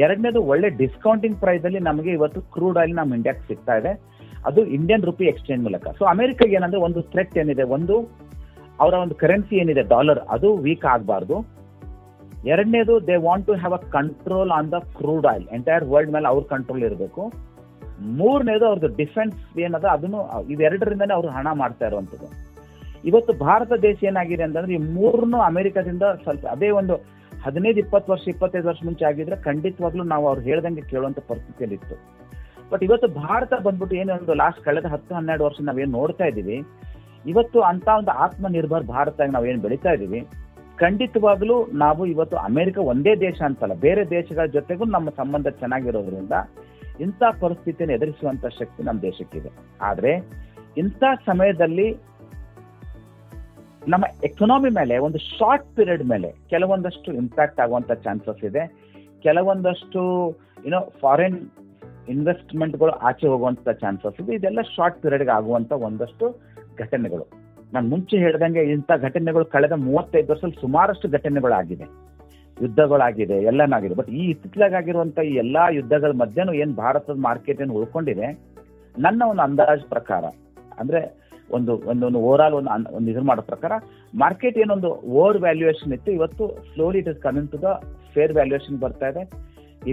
ಎರಡನೇದು, ಒಳ್ಳೆ ಡಿಸ್ಕೌಂಟಿಂಗ್ ಪ್ರೈಸ್ ಅಲ್ಲಿ ನಮಗೆ ಇವತ್ತು ಕ್ರೂಡ್ ಆಯಿಲ್ ನಮ್ಮ ಇಂಡಿಯಾಕ್ಕೆ ಸಿಗ್ತಾ ಇದೆ, ಅದು ಇಂಡಿಯನ್ ರುಪಿ ಎಕ್ಸ್ಚೇಂಜ್ ಮೂಲಕ. ಸೊ ಅಮೆರಿಕಾಗೆ ಏನಂದ್ರೆ ಒಂದು ಥ್ರೆಟ್ ಏನಿದೆ, ಒಂದು ಅವರ ಒಂದು ಕರೆನ್ಸಿ ಏನಿದೆ ಡಾಲರ್, ಅದು ವೀಕ್ ಆಗಬಾರ್ದು. ಎರಡನೇದು, they want to have a control on the crude oil, entire world ಮೇಲೆ ಅವ್ರ ಕಂಟ್ರೋಲ್ ಇರಬೇಕು. ಮೂರನೇದು, ಅವ್ರದ್ದು ಡಿಫೆನ್ಸ್ ಏನದ ಅದನ್ನು ಇವೆರಡರಿಂದನೇ ಅವ್ರು ಹಣ ಮಾಡ್ತಾ ಇರುವಂತದ್ದು. ಇವತ್ತು ಭಾರತ ದೇಶ ಏನಾಗಿದೆ ಅಂತಂದ್ರೆ ಈ ಮೂರನ್ನು ಅಮೆರಿಕದಿಂದ ಸ್ವಲ್ಪ ಅದೇ ಒಂದು 15-20 ವರ್ಷ 25 ವರ್ಷ ಮುಂಚೆ ಆಗಿದ್ರೆ ಖಂಡಿತವಾಗ್ಲೂ ನಾವು ಅವ್ರು ಹೇಳ್ದಂಗೆ ಕೇಳುವಂತ ಪರಿಸ್ಥಿತಿಯಲ್ಲಿ ಇತ್ತು. ಬಟ್ ಇವತ್ತು ಭಾರತ ಬಂದ್ಬಿಟ್ಟು ಏನೊಂದು ಲಾಸ್ಟ್ ಕಳೆದ 10-12 ವರ್ಷ ನಾವೇನು ನೋಡ್ತಾ ಇದೀವಿ, ಇವತ್ತು ಅಂತ ಒಂದು ಆತ್ಮನಿರ್ಭರ್ ಭಾರತ ನಾವೇನು ಬೆಳೀತಾ ಇದೀವಿ, ಖಂಡಿತವಾಗ್ಲೂ ನಾವು ಇವತ್ತು ಅಮೆರಿಕ ಒಂದೇ ದೇಶ ಅಂತಲ್ಲ, ಬೇರೆ ದೇಶಗಳ ಜೊತೆಗೂ ನಮ್ಮ ಸಂಬಂಧ ಚೆನ್ನಾಗಿರೋದ್ರಿಂದ ಇಂಥ ಪರಿಸ್ಥಿತಿಯನ್ನು ಎದುರಿಸುವಂತ ಶಕ್ತಿ ನಮ್ಮ ದೇಶಕ್ಕಿದೆ. ಆದ್ರೆ ಇಂಥ ಸಮಯದಲ್ಲಿ ನಮ್ಮ ಎಕನಾಮಿ ಮೇಲೆ ಒಂದು ಶಾರ್ಟ್ ಪೀರಿಯಡ್ ಮೇಲೆ ಕೆಲವೊಂದಷ್ಟು ಇಂಪ್ಯಾಕ್ಟ್ ಆಗುವಂತ ಚಾನ್ಸಸ್ ಇದೆ. ಕೆಲವೊಂದಷ್ಟು ಫಾರಿನ್ ಇನ್ವೆಸ್ಟ್ಮೆಂಟ್ಗಳು ಆಚೆ ಹೋಗುವಂತ ಚಾನ್ಸಸ್ ಇದೆ. ಇದೆಲ್ಲ ಶಾರ್ಟ್ ಪೀರಿಯಡ್ಗೆ ಆಗುವಂತ ಒಂದಷ್ಟು ಘಟನೆಗಳು. ನಾನು ಮುಂಚೆ ಹೇಳ್ದಂಗೆ ಇಂಥ ಘಟನೆಗಳು ಕಳೆದ 35 ವರ್ಷದಲ್ಲಿ ಸುಮಾರಷ್ಟು ಘಟನೆಗಳಾಗಿದೆ, ಯುದ್ಧಗಳಾಗಿದೆ, ಎಲ್ಲನಾಗಿದೆ. ಬಟ್ ಈ ಇತ್ತಿತ್ತಲಾಗಿರುವಂತ ಈ ಎಲ್ಲಾ ಯುದ್ಧಗಳ ಮಧ್ಯನೂ ಏನ್ ಭಾರತದ ಮಾರ್ಕೆಟ್ ಏನು ಉಳ್ಕೊಂಡಿದೆ, ನನ್ನ ಒಂದು ಅಂದಾಜ್ ಪ್ರಕಾರ ಅಂದ್ರೆ ಒಂದು ಓವರ್ ಆಲ್ ಒಂದು ಇದು ಮಾಡೋ ಪ್ರಕಾರ ಮಾರ್ಕೆಟ್ ಏನೊಂದು ಓವರ್ ವ್ಯಾಲ್ಯೂಯೇಷನ್ ಇತ್ತು, ಇವತ್ತು slowly it is coming to the fair valuation ಬರ್ತಾ ಇದೆ.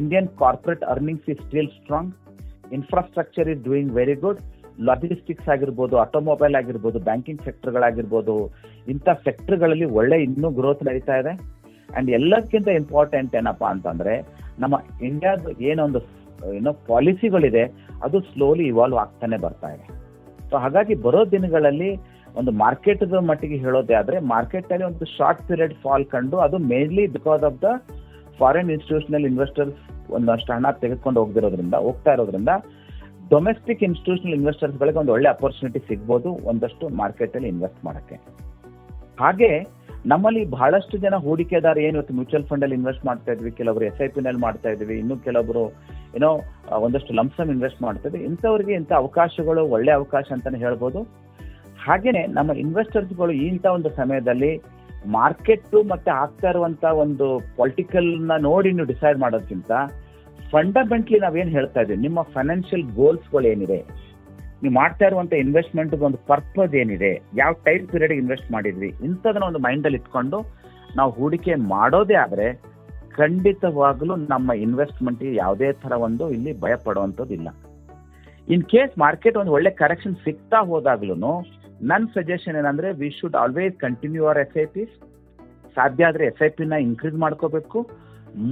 Indian corporate earnings is still strong, infrastructure is doing very good. Logistics ಆಗಿರ್ಬೋದು, ಆಟೋಮೊಬೈಲ್ ಆಗಿರ್ಬೋದು, ಬ್ಯಾಂಕಿಂಗ್ ಸೆಕ್ಟರ್ಗಳಾಗಿರ್ಬೋದು, ಇಂಥ ಸೆಕ್ಟರ್ಗಳಲ್ಲಿ ಒಳ್ಳೆ ಇನ್ನೂ ಗ್ರೋತ್ ನಡೀತಾ ಇದೆ. ಅಂಡ್ ಎಲ್ಲದಕ್ಕಿಂತ ಇಂಪಾರ್ಟೆಂಟ್ ಏನಪ್ಪಾ ಅಂತಂದ್ರೆ ನಮ್ಮ ಇಂಡಿಯಾದ ಏನೊಂದು ಪಾಲಿಸಿಗಳಿದೆ ಅದು ಸ್ಲೋಲಿ ಇವಾಲ್ವ್ ಆಗ್ತಾನೆ ಬರ್ತಾ ಇದೆ. ಸೊ ಹಾಗಾಗಿ ಬರೋ ದಿನಗಳಲ್ಲಿ ಒಂದು ಮಾರ್ಕೆಟ್ ಮಟ್ಟಿಗೆ ಹೇಳೋದೇ ಆದ್ರೆ ಮಾರ್ಕೆಟ್ ಅಲ್ಲಿ ಒಂದು ಶಾರ್ಟ್ ಪೀರಿಯಡ್ ಫಾಲ್ ಕಂಡು, ಅದು mainly because of the foreign institutional investors ಒಂದಷ್ಟು ಹಣ ತೆಗೆದುಕೊಂಡು ಹೋಗ್ತಾ ಇರೋದ್ರಿಂದ ಡೊಮೆಸ್ಟಿಕ್ ಇನ್ಸ್ಟಿಟ್ಯೂಷನಲ್ ಇನ್ವೆಸ್ಟರ್ಸ್ ಗಳಿಗೆ ಒಂದು ಒಳ್ಳೆ ಅಪರ್ಚುನಿಟಿ ಸಿಗ್ಬೋದು ಒಂದಷ್ಟು ಮಾರ್ಕೆಟ್ ಅಲ್ಲಿ ಇನ್ವೆಸ್ಟ್ ಮಾಡಕ್ಕೆ. ಹಾಗೆ ನಮ್ಮಲ್ಲಿ ಬಹಳಷ್ಟು ಜನ ಹೂಡಿಕೆದಾರ ಏನು ಇವತ್ತು ಮ್ಯೂಚುವಲ್ ಫಂಡ್ ಅಲ್ಲಿ ಇನ್ವೆಸ್ಟ್ ಮಾಡ್ತಾ ಇದ್ವಿ, ಕೆಲವರು SIP ನಲ್ಲಿ ಮಾಡ್ತಾ ಇದ್ವಿ, ಇನ್ನು ಕೆಲವರು ಏನೋ ಒಂದಷ್ಟು ಲಂಸಮ್ ಇನ್ವೆಸ್ಟ್ ಮಾಡ್ತಾ ಇದ್ವಿ. ಇಂಥವ್ರಿಗೆ ಇಂಥ ಅವಕಾಶಗಳು ಒಳ್ಳೆ ಅವಕಾಶ ಅಂತಾನೆ ಹೇಳ್ಬೋದು. ಹಾಗೇನೆ ನಮ್ಮ ಇನ್ವೆಸ್ಟರ್ಸ್ಗಳು ಇಂಥ ಒಂದು ಸಮಯದಲ್ಲಿ ಮಾರ್ಕೆಟ್ ಮತ್ತೆ ಆಗ್ತಾ ಇರುವಂತ ಒಂದು ಪೊಲಿಟಿಕಲ್ ನ ನೋಡಿ ನೀವು ಡಿಸೈಡ್ ಮಾಡೋದಕ್ಕಿಂತ ಫಂಡಮೆಂಟ್ಲಿ ನಾವೇನ್ ಹೇಳ್ತಾ ಇದ್ದೀವಿ, ನಿಮ್ಮ ಫೈನಾನ್ಷಿಯಲ್ ಗೋಲ್ಸ್ಗಳು ಏನಿದೆ, ನೀವು ಮಾಡ್ತಾ ಇರುವಂತ ಇನ್ವೆಸ್ಟ್ಮೆಂಟ್ ಒಂದು ಪರ್ಪಸ್ ಏನಿದೆ, ಯಾವ ಟೈಮ್ ಪೀರಿಯಡ್ ಇನ್ವೆಸ್ಟ್ ಮಾಡಿದ್ವಿ, ಇಂಥದನ್ನ ಒಂದು ಮೈಂಡ್ ಅಲ್ಲಿ ಇಟ್ಕೊಂಡು ನಾವು ಹೂಡಿಕೆ ಮಾಡೋದೇ ಆದ್ರೆ ಖಂಡಿತವಾಗ್ಲೂ ನಮ್ಮ ಇನ್ವೆಸ್ಟ್ಮೆಂಟ್ ಯಾವುದೇ ತರ ಒಂದು ಇಲ್ಲಿ ಭಯ ಪಡುವಂಥದ್ದು ಇಲ್ಲ. ಇನ್ ಕೇಸ್ ಮಾರ್ಕೆಟ್ ಒಂದು ಒಳ್ಳೆ ಕರೆಕ್ಷನ್ ಸಿಗ್ತಾ ಹೋದಾಗ್ಲೂ ನನ್ನ ಸಜೆಷನ್ ಏನಂದ್ರೆ we should always continue our SIPs. ಸಾಧ್ಯ ಆದ್ರೆ SIP ನ ಇನ್ಕ್ರೀಸ್ ಮಾಡ್ಕೋಬೇಕು.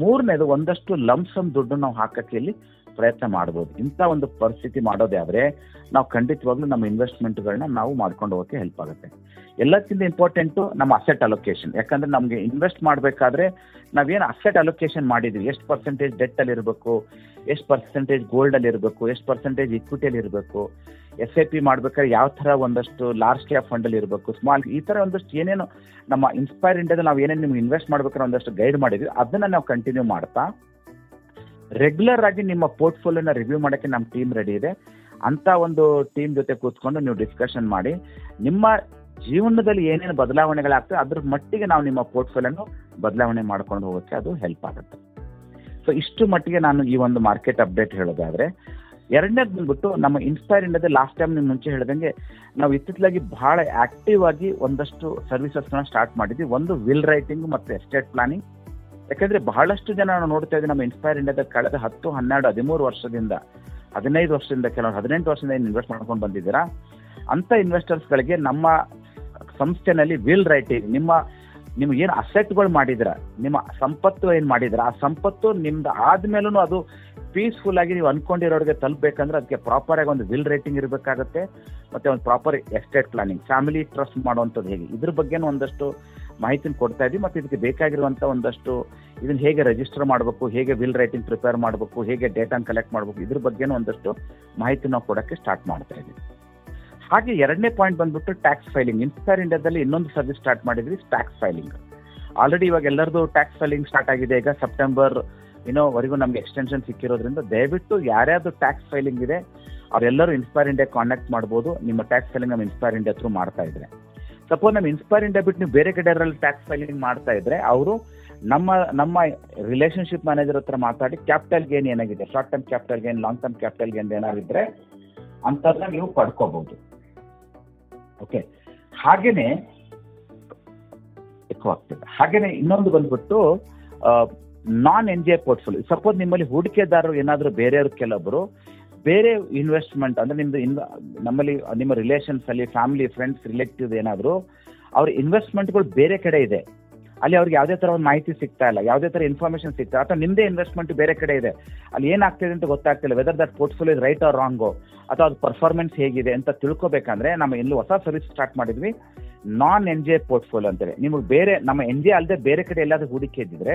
ಮೂರನೇದು ಒಂದಷ್ಟು ಲಂಸಮ್ ದುಡ್ಡು ನಾವು ಹಾಕಕ್ಕೆ ಇಲ್ಲಿ ಪ್ರಯತ್ನ ಮಾಡ್ಬೋದು. ಇಂಥ ಒಂದು ಪರಿಸ್ಥಿತಿ ಮಾಡೋದೇ ಆದ್ರೆ ನಾವು ಖಂಡಿತವಾಗ್ಲೂ ನಮ್ಮ ಇನ್ವೆಸ್ಟ್ಮೆಂಟ್ಗಳನ್ನ ನಾವು ಮಾಡ್ಕೊಂಡು ಹೋಗೋಕೆ ಹೆಲ್ಪ್ ಆಗುತ್ತೆ. ಎಲ್ಲಕ್ಕಿಂತ ಇಂಪಾರ್ಟೆಂಟು ನಮ್ಮ ಅಸೆಟ್ ಅಲೋಕೇಶನ್. ಯಾಕಂದ್ರೆ ನಮಗೆ ಇನ್ವೆಸ್ಟ್ ಮಾಡಬೇಕಾದ್ರೆ ನಾವೇನು ಅಸೆಟ್ ಅಲೋಕೇಶನ್ ಮಾಡಿದ್ವಿ, ಎಷ್ಟು ಪರ್ಸೆಂಟೇಜ್ ಡೆಟ್ ಅಲ್ಲಿ ಇರಬೇಕು, ಎಷ್ಟು ಪರ್ಸೆಂಟೇಜ್ ಗೋಲ್ಡ್ ಅಲ್ಲಿ ಇರಬೇಕು, ಎಷ್ಟು ಪರ್ಸೆಂಟೇಜ್ ಇಕ್ವಿಟಿಯಲ್ಲಿ ಇರಬೇಕು, SIP ಮಾಡ್ಬೇಕಾದ್ರೆ ಯಾವ ತರ ಒಂದಷ್ಟು ಲಾರ್ಜ್ ಕ್ಯಾಪ್ ಫಂಡ್ ಅಲ್ಲಿ ಇರಬೇಕು, ಸ್ಮಾಲ್, ಈ ತರ ಒಂದಷ್ಟು ಏನೇನು ನಮ್ಮ ಇನ್ಸ್ಪೈರ್ ಇಂಡಿಯಾದಲ್ಲಿ ನಾವು ಏನೇನು ನಿಮ್ಗೆ ಇನ್ವೆಸ್ಟ್ ಮಾಡ್ಬೇಕಾದ್ರೆ ಒಂದಷ್ಟು ಗೈಡ್ ಮಾಡಿದ್ವಿ, ಅದನ್ನ ನಾವು ಕಂಟಿನ್ಯೂ ಮಾಡ್ತಾ ರೆಗ್ಯುಲರ್ ಆಗಿ ನಿಮ್ಮ ಪೋರ್ಟ್ಫೋಲಿಯೋನ ರಿವ್ಯೂ ಮಾಡೋಕ್ಕೆ ನಮ್ಮ ಟೀಮ್ ರೆಡಿ ಇದೆ. ಅಂತ ಒಂದು ಟೀಮ್ ಜೊತೆ ಕೂತ್ಕೊಂಡು ನೀವು ಡಿಸ್ಕಷನ್ ಮಾಡಿ ನಿಮ್ಮ ಜೀವನದಲ್ಲಿ ಏನೇನು ಬದಲಾವಣೆಗಳಾಗ್ತವೆ ಅದ್ರ ಮಟ್ಟಿಗೆ ನಾವು ನಿಮ್ಮ ಪೋರ್ಟ್ಫೋಲಿಯೋನು ಬದಲಾವಣೆ ಮಾಡ್ಕೊಂಡು ಹೋಗೋಕ್ಕೆ ಅದು ಹೆಲ್ಪ್ ಆಗುತ್ತೆ. ಸೊ ಇಷ್ಟು ಮಟ್ಟಿಗೆ ನಾನು ಈ ಒಂದು ಮಾರ್ಕೆಟ್ ಅಪ್ಡೇಟ್ ಹೇಳೋದಾದ್ರೆ, ಎರಡನೇದು ಬಂದ್ಬಿಟ್ಟು ನಮ್ಮ ಇನ್ಸ್ಪೈರ್ ಇಂಡಿಯಾದ ಲಾಸ್ಟ್ ಟೈಮ್ ನಿಮ್ಗೆ ಮುಂಚೆ ಹೇಳಿದಂಗೆ ನಾವು ಇತ್ತಿತ್ತಲಾಗಿ ಬಹಳ ಆಕ್ಟಿವ್ ಆಗಿ ಒಂದಷ್ಟು ಸರ್ವಿಸಸ್ನ ಸ್ಟಾರ್ಟ್ ಮಾಡಿದ್ವಿ. ಒಂದು ವಿಲ್ ರೈಟಿಂಗ್ ಮತ್ತು ಎಸ್ಟೇಟ್ ಪ್ಲಾನಿಂಗ್. ಯಾಕಂದ್ರೆ ಬಹಳಷ್ಟು ಜನ ನಾವು ನೋಡ್ತಾ ಇದ್ದೀವಿ ನಮ್ಮ ಇನ್ಸ್ಪೈರ್ ಇಂಡಿಯಾದ ಕಳೆದ 10, 12, 13 ವರ್ಷದಿಂದ, 15 ವರ್ಷದಿಂದ, ಕೆಲವರು 18 ವರ್ಷದಿಂದ ಏನು ಇನ್ವೆಸ್ಟ್ ಮಾಡ್ಕೊಂಡು ಬಂದಿದ್ದೀರಾ ಅಂತ ಇನ್ವೆಸ್ಟರ್ಸ್ಗಳಿಗೆ ನಮ್ಮ ಸಂಸ್ಥೆನಲ್ಲಿ ವಿಲ್ ರೈಟಿಂಗ್, ನಿಮ್ಗೆ ಏನು ಅಸೆಟ್ಗಳು ಮಾಡಿದಿರ, ನಿಮ್ಮ ಸಂಪತ್ತು ಏನು ಮಾಡಿದಿರ, ಆ ಸಂಪತ್ತು ನಿಮ್ದು ಆದ್ಮೇಲೂ ಅದು ಪೀಸ್ಫುಲ್ ಆಗಿ ನೀವು ಅನ್ಕೊಂಡಿರೋರಿಗೆ ತಲುಪಬೇಕಂದ್ರೆ ಅದಕ್ಕೆ ಪ್ರಾಪರ್ ಆಗಿ ಒಂದು ವಿಲ್ ರೈಟಿಂಗ್ ಇರಬೇಕಾಗುತ್ತೆ. ಮತ್ತೆ ಒಂದು proper estate planning, family trust ಮಾಡುವಂಥದ್ದು ಹೇಗೆ, ಇದ್ರ ಬಗ್ಗೆನೂ ಒಂದಷ್ಟು ಮಾಹಿತಿನ ಕೊಡ್ತಾ ಇದ್ವಿ. ಮತ್ತೆ ಇದಕ್ಕೆ ಬೇಕಾಗಿರುವಂಥ ಒಂದಷ್ಟು ಇದನ್ನ ಹೇಗೆ ರಿಜಿಸ್ಟರ್ ಮಾಡಬೇಕು, ಹೇಗೆ ವಿಲ್ ರೈಟಿಂಗ್ ಪ್ರಿಪೇರ್ ಮಾಡಬೇಕು, ಹೇಗೆ ಡೇಟಾನ ಕಲೆಕ್ಟ್ ಮಾಡಬೇಕು, ಇದ್ರ ಬಗ್ಗೆನೂ ಒಂದಷ್ಟು ಮಾಹಿತಿ ನಾವು ಕೊಡೋಕ್ಕೆ ಸ್ಟಾರ್ಟ್ ಮಾಡ್ತಾ ಇದ್ವಿ. ಹಾಗೆ ಎರಡನೇ ಪಾಯಿಂಟ್ ಬಂದ್ಬಿಟ್ಟು ಟ್ಯಾಕ್ಸ್ ಫೈಲಿಂಗ್. ಇನ್ಸ್ಪೈರ್ ಇಂಡಿಯಾದಲ್ಲಿ ಇನ್ನೊಂದು ಸರ್ವಿಸ್ ಸ್ಟಾರ್ಟ್ ಮಾಡಿದ್ವಿ, ಟ್ಯಾಕ್ಸ್ ಫೈಲಿಂಗ್. ಆಲ್ರೆಡಿ ಇವಾಗ ಎಲ್ಲರದು ಟ್ಯಾಕ್ಸ್ ಫೈಲಿಂಗ್ ಸ್ಟಾರ್ಟ್ ಆಗಿದೆ. ಈಗ ಸೆಪ್ಟೆಂಬರ್ ವರೆಗೂ ನಮ್ಗೆ ಎಕ್ಸ್ಟೆನ್ಷನ್ ಸಿಕ್ಕಿರೋದ್ರಿಂದ ದಯವಿಟ್ಟು ಯಾರ್ಯಾವುದು ಟ್ಯಾಕ್ಸ್ ಫೈಲಿಂಗ್ ಇದೆ ಅವರೆಲ್ಲರೂ ಇನ್ಸ್ಪೈರ್ ಇಂಡಿಯಾ ಕಾಂಟ್ಯಾಕ್ಟ್ ಮಾಡ್ಬೋದು. ನಿಮ್ಮ ಟ್ಯಾಕ್ಸ್ ಫೈಲಿಂಗ್ ನಮ್ಮ ಇನ್ಸ್ಪೈರ್ ಇಂಡಿಯಾ ಥ್ರೂ ಮಾಡ್ತಾ ಇದ್ರೆ, ಸಪೋಸ್ ನಮ್ಮ ಇನ್ಸ್ಪೈರ್ ಇಂಡಿಯಾ ಬಿಟ್ಟು ನೀವು ಬೇರೆ ಕಡೆಯಲ್ಲಿ ಟ್ಯಾಕ್ಸ್ ಫೈಲಿಂಗ್ ಮಾಡ್ತಾ ಇದ್ರೆ ಅವರು ನಮ್ಮ ರಿಲೇಶನ್ಶಿಪ್ ಮ್ಯಾನೇಜರ್ ಹತ್ರ ಮಾತಾಡಿ ಕ್ಯಾಪಿಟಲ್ ಗೇನ್ ಏನಾಗಿದೆ, short term capital gain, long term capital gain ಏನಾಗಿದ್ರೆ ಅಂತದನ್ನ ನೀವು ಪಡ್ಕೋಬಹುದು. ಓಕೆ, ಹಾಗೇನೆ ಇನ್ನೊಂದು ಬಂದ್ಬಿಟ್ಟು ನಾನ್ NGI ಪೋರ್ಟ್ಫೋಲಿಯೋ. ಸಪೋಸ್ ನಿಮ್ಮಲ್ಲಿ ಹೂಡಿಕೆದಾರರು ಏನಾದರೂ ಬೇರೆಯವರು ಕೆಲವೊಬ್ಬರು ಬೇರೆ ಇನ್ವೆಸ್ಟ್ಮೆಂಟ್ ಅಂದ್ರೆ ನಮ್ಮಲ್ಲಿ ನಿಮ್ಮ ರಿಲೇಷನ್ಸ್ ಅಲ್ಲಿ ಫ್ಯಾಮಿಲಿ ಫ್ರೆಂಡ್ಸ್ ರಿಲೇಟಿವ್ ಏನಾದರೂ ಅವ್ರ ಇನ್ವೆಸ್ಟ್ಮೆಂಟ್ಗಳು ಬೇರೆ ಕಡೆ ಇದೆ, ಅಲ್ಲಿ ಅವ್ರಿಗೆ ಯಾವುದೇ ತರ ಒಂದು ಮಾಹಿತಿ ಸಿಗ್ತಾ ಇಲ್ಲ, ಯಾವುದೇ ತರ ಇನ್ಫಾರ್ಮೇಶನ್ ಸಿಗ್ತಾ, ಅಥವಾ ನಿಮ್ದೇ ಇನ್ವೆಸ್ಟ್ಮೆಂಟ್ ಬೇರೆ ಕಡೆ ಇದೆ, ಅಲ್ಲಿ ಏನಾಗ್ತಿದೆ ಅಂತ ಗೊತ್ತಾಗ್ತಿಲ್ಲ, whether that portfolio is right or ರಾಂಗೋ, ಅಥವಾ ಅದು ಪರ್ಫಾರ್ಮೆನ್ಸ್ ಹೇಗಿದೆ ಅಂತ ತಿಳ್ಕೊಬೇಕಂದ್ರೆ ನಮ್ಮ ಇಲ್ಲಿ ಹೊಸ ಸರ್ವಿಸ್ ಸ್ಟಾರ್ಟ್ ಮಾಡಿದ್ವಿ, ನಾನ್ NGI ಪೋರ್ಟ್ಫೋಲಿಯೋ ಅಂತೇಳಿ. ನಿಮಗೆ ಬೇರೆ ನಮ್ಮ NGI ಅಲ್ಲದೆ ಬೇರೆ ಕಡೆ ಎಲ್ಲಾದ್ರೂ ಹೂಡಿಕೆ ಇದ್ದಿದ್ರೆ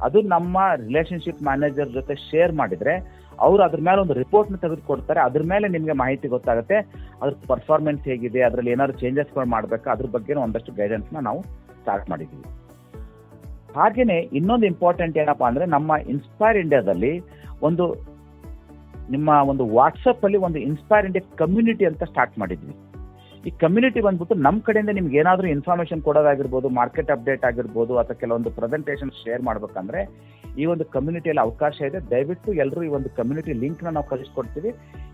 ಅದು ನಮ್ಮ ರಿಲೇಶನ್ಶಿಪ್ ಮ್ಯಾನೇಜರ್ ಜೊತೆ ಶೇರ್ ಮಾಡಿದ್ರೆ ಅವರು ಅದ್ರ ಮೇಲೆ ಒಂದು ರಿಪೋರ್ಟ್ನ ತೆಗೆದುಕೊಡ್ತಾರೆ. ಅದ್ರ ಮೇಲೆ ನಿಮಗೆ ಮಾಹಿತಿ ಗೊತ್ತಾಗುತ್ತೆ, ಅದ್ರ ಪರ್ಫಾರ್ಮೆನ್ಸ್ ಹೇಗಿದೆ, ಅದರಲ್ಲಿ ಏನಾದ್ರು ಚೇಂಜಸ್ಗಳು ಮಾಡಬೇಕಾ, ಅದ್ರ ಬಗ್ಗೆ ಒಂದಷ್ಟು ಗೈಡೆನ್ಸ್ನ ನಾವು ಸ್ಟಾರ್ಟ್ ಮಾಡಿದ್ದೀವಿ. ಹಾಗೇನೆ ಇನ್ನೊಂದು ಇಂಪಾರ್ಟೆಂಟ್ ಏನಪ್ಪಾ ಅಂದ್ರೆ, ನಮ್ಮ ಇನ್ಸ್ಪೈರ್ ಇಂಡಿಯಾದಲ್ಲಿ ನಿಮ್ಮ ಒಂದು ವಾಟ್ಸಪ್ ಅಲ್ಲಿ ಒಂದು ಇನ್ಸ್ಪೈರ್ ಇಂಡಿಯಾ ಕಮ್ಯುನಿಟಿ ಅಂತ ಸ್ಟಾರ್ಟ್ ಮಾಡಿದ್ವಿ. ಈ ಕಮ್ಯುನಿಟಿ ಬಂದ್ಬಿಟ್ಟು ನಮ್ಮ ಕಡೆಯಿಂದ ನಿಮ್ಗೆ ಏನಾದರೂ ಇನ್ಫಾರ್ಮೇಶನ್ ಕೊಡೋದಾಗಿರ್ಬೋದು, ಮಾರ್ಕೆಟ್ ಅಪ್ಡೇಟ್ ಆಗಿರ್ಬೋದು, ಅಥವಾ ಕೆಲವೊಂದು ಪ್ರೆಸೆಂಟೇಷನ್ ಶೇರ್ ಮಾಡ್ಬೇಕಂದ್ರೆ ಈ ಒಂದು ಕಮ್ಯುನಿಟಿಯಲ್ಲಿ ಅವಕಾಶ ಇದೆ. ದಯವಿಟ್ಟು ಎಲ್ಲರೂ ಈ ಒಂದು ಕಮ್ಯುನಿಟಿ ಲಿಂಕ್ನ ನಾವು ಕಳಿಸ್ಕೊಡ್ತೀವಿ.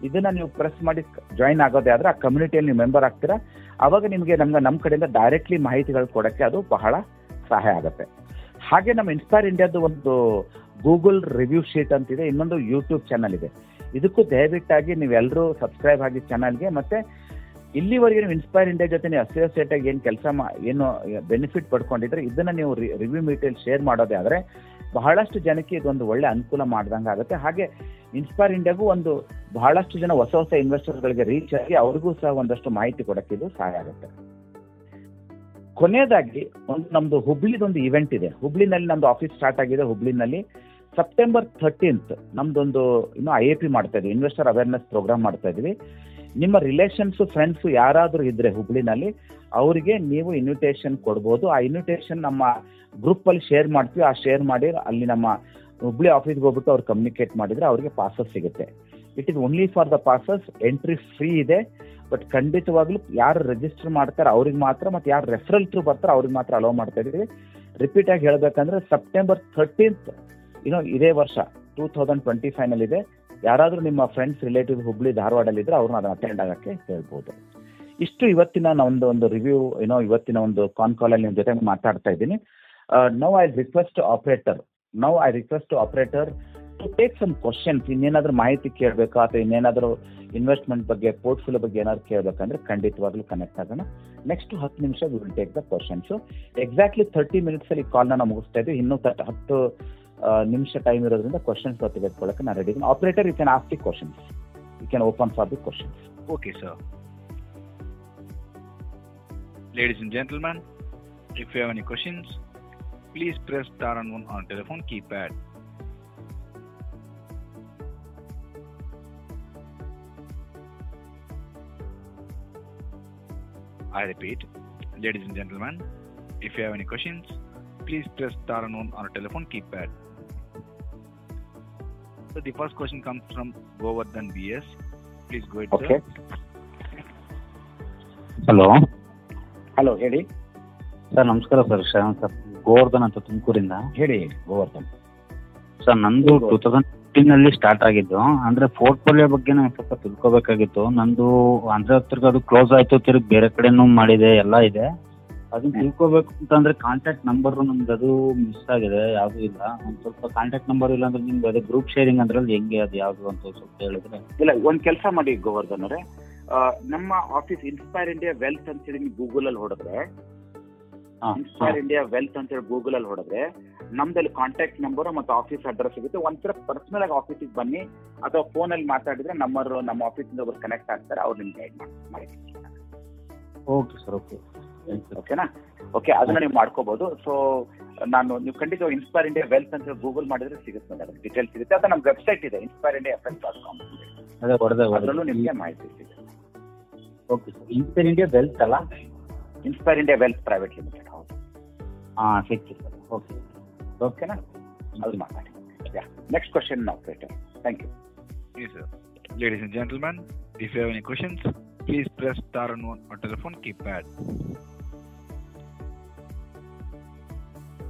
ಇದನ್ನ ನೀವು ಪ್ರೆಸ್ ಮಾಡಿ ಜಾಯಿನ್ ಆಗೋದೇ ಆದ್ರೆ ಆ ಕಮ್ಯುನಿಟಿಯಲ್ಲಿ ನೀವು ಮೆಂಬರ್ ಆಗ್ತೀರಾ. ಅವಾಗ ನಿಮಗೆ ನಮ್ಮ ಕಡೆಯಿಂದ ಡೈರೆಕ್ಟ್ಲಿ ಮಾಹಿತಿಗಳು ಕೊಡೋಕ್ಕೆ ಅದು ಬಹಳ ಸಹಾಯ ಆಗುತ್ತೆ. ಹಾಗೆ ನಮ್ಮ ಇನ್ಸ್ಪೈರ್ ಇಂಡಿಯಾದ ಒಂದು ಗೂಗಲ್ ರಿವ್ಯೂ ಶೀಟ್ ಅಂತಿದೆ, ಇನ್ನೊಂದು ಯೂಟ್ಯೂಬ್ ಚಾನಲ್ ಇದೆ. ಇದಕ್ಕೂ ದಯವಿಟ್ಟಾಗಿ ನೀವೆಲ್ಲರೂ ಸಬ್ಸ್ಕ್ರೈಬ್ ಆಗಿ ಚಾನಲ್ಗೆ. ಮತ್ತೆ ಇಲ್ಲಿವರೆಗೆ ನೀವು ಇನ್ಸ್ಪೈರ್ ಇಂಡಿಯಾ ಜೊತೆ ನೀವು ಅಸೋಸಿಯೇಟ್ ಆಗಿ ಏನು ಬೆನಿಫಿಟ್ ಪಡ್ಕೊಂಡಿದ್ರೆ ಇದನ್ನ ನೀವು ರಿವ್ಯೂ ಮೀಟಲ್ಲಿ ಶೇರ್ ಮಾಡೋದೇ ಆದರೆ ಬಹಳಷ್ಟು ಜನಕ್ಕೆ ಇದೊಂದು ಒಳ್ಳೆ ಅನುಕೂಲ ಮಾಡ್ದಂಗೆ ಆಗುತ್ತೆ. ಹಾಗೆ ಇನ್ಸ್ಪೈರ್ ಇಂಡಿಯಾಗೂ ಬಹಳಷ್ಟು ಜನ ಹೊಸ ಇನ್ವೆಸ್ಟರ್ಗಳಿಗೆ ರೀಚ್ ಆಗಿ ಅವ್ರಿಗೂ ಸಹ ಒಂದಷ್ಟು ಮಾಹಿತಿ ಕೊಡಕ್ಕೆ ಇದು ಸಹಾಯ ಆಗುತ್ತೆ. ಕೊನೆಯದಾಗಿ ನಮ್ದು ಹುಬ್ಳಿದೊಂದು ಇವೆಂಟ್ ಇದೆ. ಹುಬ್ಳಿನಲ್ಲಿ ನಮ್ದು ಆಫೀಸ್ ಸ್ಟಾರ್ಟ್ ಆಗಿದೆ. ಹುಬ್ಳಿನಲ್ಲಿ ಸೆಪ್ಟೆಂಬರ್ 13 ನಮ್ದೊಂದು IAP ಮಾಡ್ತಾ ಇದ್ವಿ, ಇನ್ವೆಸ್ಟರ್ ಅವೇರ್ನೆಸ್ ಪ್ರೋಗ್ರಾಮ್ ಮಾಡ್ತಾ ಇದ್ವಿ. ನಿಮ್ಮ ರಿಲೇಷನ್ಸು ಫ್ರೆಂಡ್ಸು ಯಾರಾದರೂ ಇದ್ದರೆ ಹುಬ್ಳಿನಲ್ಲಿ ಅವರಿಗೆ ನೀವು ಇನ್ವಿಟೇಷನ್ ಕೊಡ್ಬೋದು. ಆ ಇನ್ವಿಟೇಷನ್ ನಮ್ಮ ಗ್ರೂಪಲ್ಲಿ ಶೇರ್ ಮಾಡ್ತೀವಿ. ಆ ಶೇರ್ ಮಾಡಿ ಅಲ್ಲಿ ನಮ್ಮ ಹುಬ್ಳಿ ಆಫೀಸ್ಗೆ ಹೋಗ್ಬಿಟ್ಟು ಅವ್ರು ಕಮ್ಯುನಿಕೇಟ್ ಮಾಡಿದರೆ ಅವರಿಗೆ ಪಾಸಸ್ ಸಿಗುತ್ತೆ. It is only for the passes. Entry free ಇದೆ. ಬಟ್ ಖಂಡಿತವಾಗ್ಲೂ ಯಾರು ರಿಜಿಸ್ಟರ್ ಮಾಡ್ತಾರೆ ಅವ್ರಿಗೆ ಮಾತ್ರ, ಮತ್ತು ಯಾರು ರೆಫರಲ್ ಥ್ರೂ ಬರ್ತಾರೆ ಅವ್ರಿಗೆ ಮಾತ್ರ ಅಲೋ ಮಾಡ್ತಾ ಇದ್ದೀವಿ. ರಿಪೀಟ್ ಆಗಿ ಹೇಳಬೇಕಂದ್ರೆ September 13th ಇದೇ ವರ್ಷ 2025 ಇದೆ. ಯಾರಾದರೂ ನಿಮ್ಮ ಫ್ರೆಂಡ್ಸ್ ರಿಲೇಟಿವ್ ಹುಬ್ಳಿ ಧಾರವಾಡಲ್ಲಿದ್ದರೆ ಅವ್ರನ್ನ ಅದನ್ನು ಅಟೆಂಡ್ ಆಗೋಕ್ಕೆ ಹೇಳ್ಬೋದು. ಇಷ್ಟು ಇವತ್ತಿನ ಒಂದು ರಿವ್ಯೂ ಇವತ್ತಿನ ಒಂದು ಕಾಲಲ್ಲಿ ನಿಮ್ಮ ಜೊತೆ ಮಾತಾಡ್ತಾ ಇದ್ದೀನಿ. Now I request operator to take some questions. ಇನ್ನೇನಾದರೂ ಮಾಹಿತಿ ಕೇಳಬೇಕಾ ಅಥವಾ ಇನ್ನೇನಾದರೂ ಇನ್ವೆಸ್ಟ್ಮೆಂಟ್ ಬಗ್ಗೆ, ಪೋರ್ಟ್ಫೋಲಿಯೋ ಬಗ್ಗೆ ಏನಾದ್ರು ಕೇಳಬೇಕಂದ್ರೆ ಖಂಡಿತವಾಗ್ಲೂ ಕನೆಕ್ಟ್ ಆಗೋಣ. ನೆಕ್ಸ್ಟ್ 10 ನಿಮಿಷ we will take the questions. Exactly 30 ಮಿನಿಟ್ಸಲ್ಲಿ ಕಾಲ್ನ ನಾವು ಮುಗಿಸ್ತಾ ಇದ್ದೀವಿ. ಇನ್ನೂ 10 ನಿಮಿಷ ಟೈಮ್ ಇರೋದ್ರಿಂದ ಕ್ವಶನ್ಸ್ ತೆಗೆದುಕೊಳ್ಳೋಕೆ ನಾನು ರೆಡಿ ಇದ್ದೀನಿ. Operator, you can ask the questions. You can open for the questions. Okay, sir. Ladies and gentlemen, if you have any questions, please press star and 1 on telephone keypad. I repeat, ladies and gentlemen, if you have any questions, please press star and 1 on a telephone keypad. So the first question comes from Govardhan BS. Please go ahead, Okay. sir. Hello, ಹೇಳಿ sir. ನಮಸ್ಕಾರ sir. Shravan sir, Govardhan ಅಂತ ತುಮಕೂರಿಂದ. ಹೇಳಿ Govardhan. Sir, ನಂದು 2015 start ಆಗಿದ್ದು. ಅಂದ್ರೆ portfolio ಬಗ್ಗೆ ನಾನು ಸ್ವಲ್ಪ ತಿಳ್ಕೊಬೇಕಾಗಿತ್ತು. ನಂದು ಅಂದ್ರೆ ತಿರ್ಗಿ ಅದು ಕ್ಲೋಸ್ ಆಯ್ತು, ತಿರ್ಗಿ ಬೇರೆ ಕಡೆನೂ ಮಾಡಿದೆ, ಎಲ್ಲ ಇದೆ. ಅದನ್ನ ತಿಳ್ಕೊಬೇಕು ಅಂತಂದ್ರೆ ಕಾಂಟ್ಯಾಕ್ಟ್ ನಂಬರ್ ನಮ್ದು ಅದು ಮಿಸ್ ಆಗಿದೆ, ಯಾವ್ದು ಇಲ್ಲ. ಒಂದು ಸ್ವಲ್ಪ ಕಾಂಟ್ಯಾಕ್ಟ್ ನಂಬರ್ ಇಲ್ಲ ಅಂದ್ರೆ ನಿಮ್ಗೆ ಅದೇ ಗ್ರೂಪ್ ಶೇರಿಂಗ್ ಅಂದ್ರಲ್ಲಿ ಹೆಂಗೆ ಅದು ಯಾವುದು ಅಂತ ಸ್ವಲ್ಪ ಹೇಳಿದ್ರೆ. ಇಲ್ಲ, ಒಂದು ಕೆಲಸ ಮಾಡಿ ಗೋವರ್ಧನ್ ಅವರೇ, ನಮ್ಮ ಆಫೀಸ್ ಇನ್ಸ್ಪೈರ್ ಇಂಡಿಯಾ ವೆಲ್ತ್ ಅಂತ ಹೇಳಿ ನೀವು ಗೂಗಲಲ್ಲಿ ಹೊಡೆದ್ರೆ, ಇನ್ಸ್ಪೈರ್ ಇಂಡಿಯಾ ವೆಲ್ತ್ ಅಂತ ಹೇಳಿ ಗೂಗಲಲ್ಲಿ ಹೊಡೆದ್ರೆ ನಮ್ದಲ್ಲಿ ಕಾಂಟ್ಯಾಕ್ಟ್ ನಂಬರ್ ಮತ್ತು ಆಫೀಸ್ ಅಡ್ರೆಸ್ ಸಿಗುತ್ತೆ. ಒಂದ್ಸಲ ಪರ್ಸನಲ್ ಆಗಿ ಆಫೀಸಿಗೆ ಬನ್ನಿ ಅಥವಾ ಫೋನಲ್ಲಿ ಮಾತಾಡಿದ್ರೆ ನಮ್ಮ ಆಫೀಸಿಂದ ಒಬ್ಬರು ಕನೆಕ್ಟ್ ಆಗ್ತಾರೆ, ಅವ್ರು ನಿಮ್ಗೆ ಗೈಡ್ ಮಾಡಿ. Okay sir. ಓಕೆ, ಓಕೆನಾ? ಓಕೆ, ಅದನ್ನ ನೀವು ಮಾಡ್ಕೋಬಹುದು. ಸೊ ನೀವು ಖಂಡಿತ ಇನ್ಸ್ಪೈರ್ ಇಂಡಿಯಾ ವೆಲ್ತ್ ಅಂತ ಗೂಗಲ್ ಮಾಡಿದ್ರೆ ಸಿಗುತ್ತೆ, ಅದ್ರ ಡೀಟೇಲ್ಸ್ ಸಿಗುತ್ತೆ. ಅಥವಾ ನಮ್ಮ ವೆಬ್ಸೈಟ್ ಇದೆ inspireindiafs.com. ಅದರಲ್ಲೂ ನಿಮಗೆ ಮಾಹಿತಿ ಸಿಗುತ್ತೆ. Okay sir. Inspire India wealth ಅಲ್ಲ? Inspire India wealth private limited. ಹೌದು. ಸಿಕ್ತು ಸರ್. ಓಕೆ, ಓಕೆನಾ? ಅದು ಮಾತಾಡಿ. Next question operator. Thank you. Yes, sir. Ladies and gentlemen, if you have any questions, please press star and 1 on telephone keypad.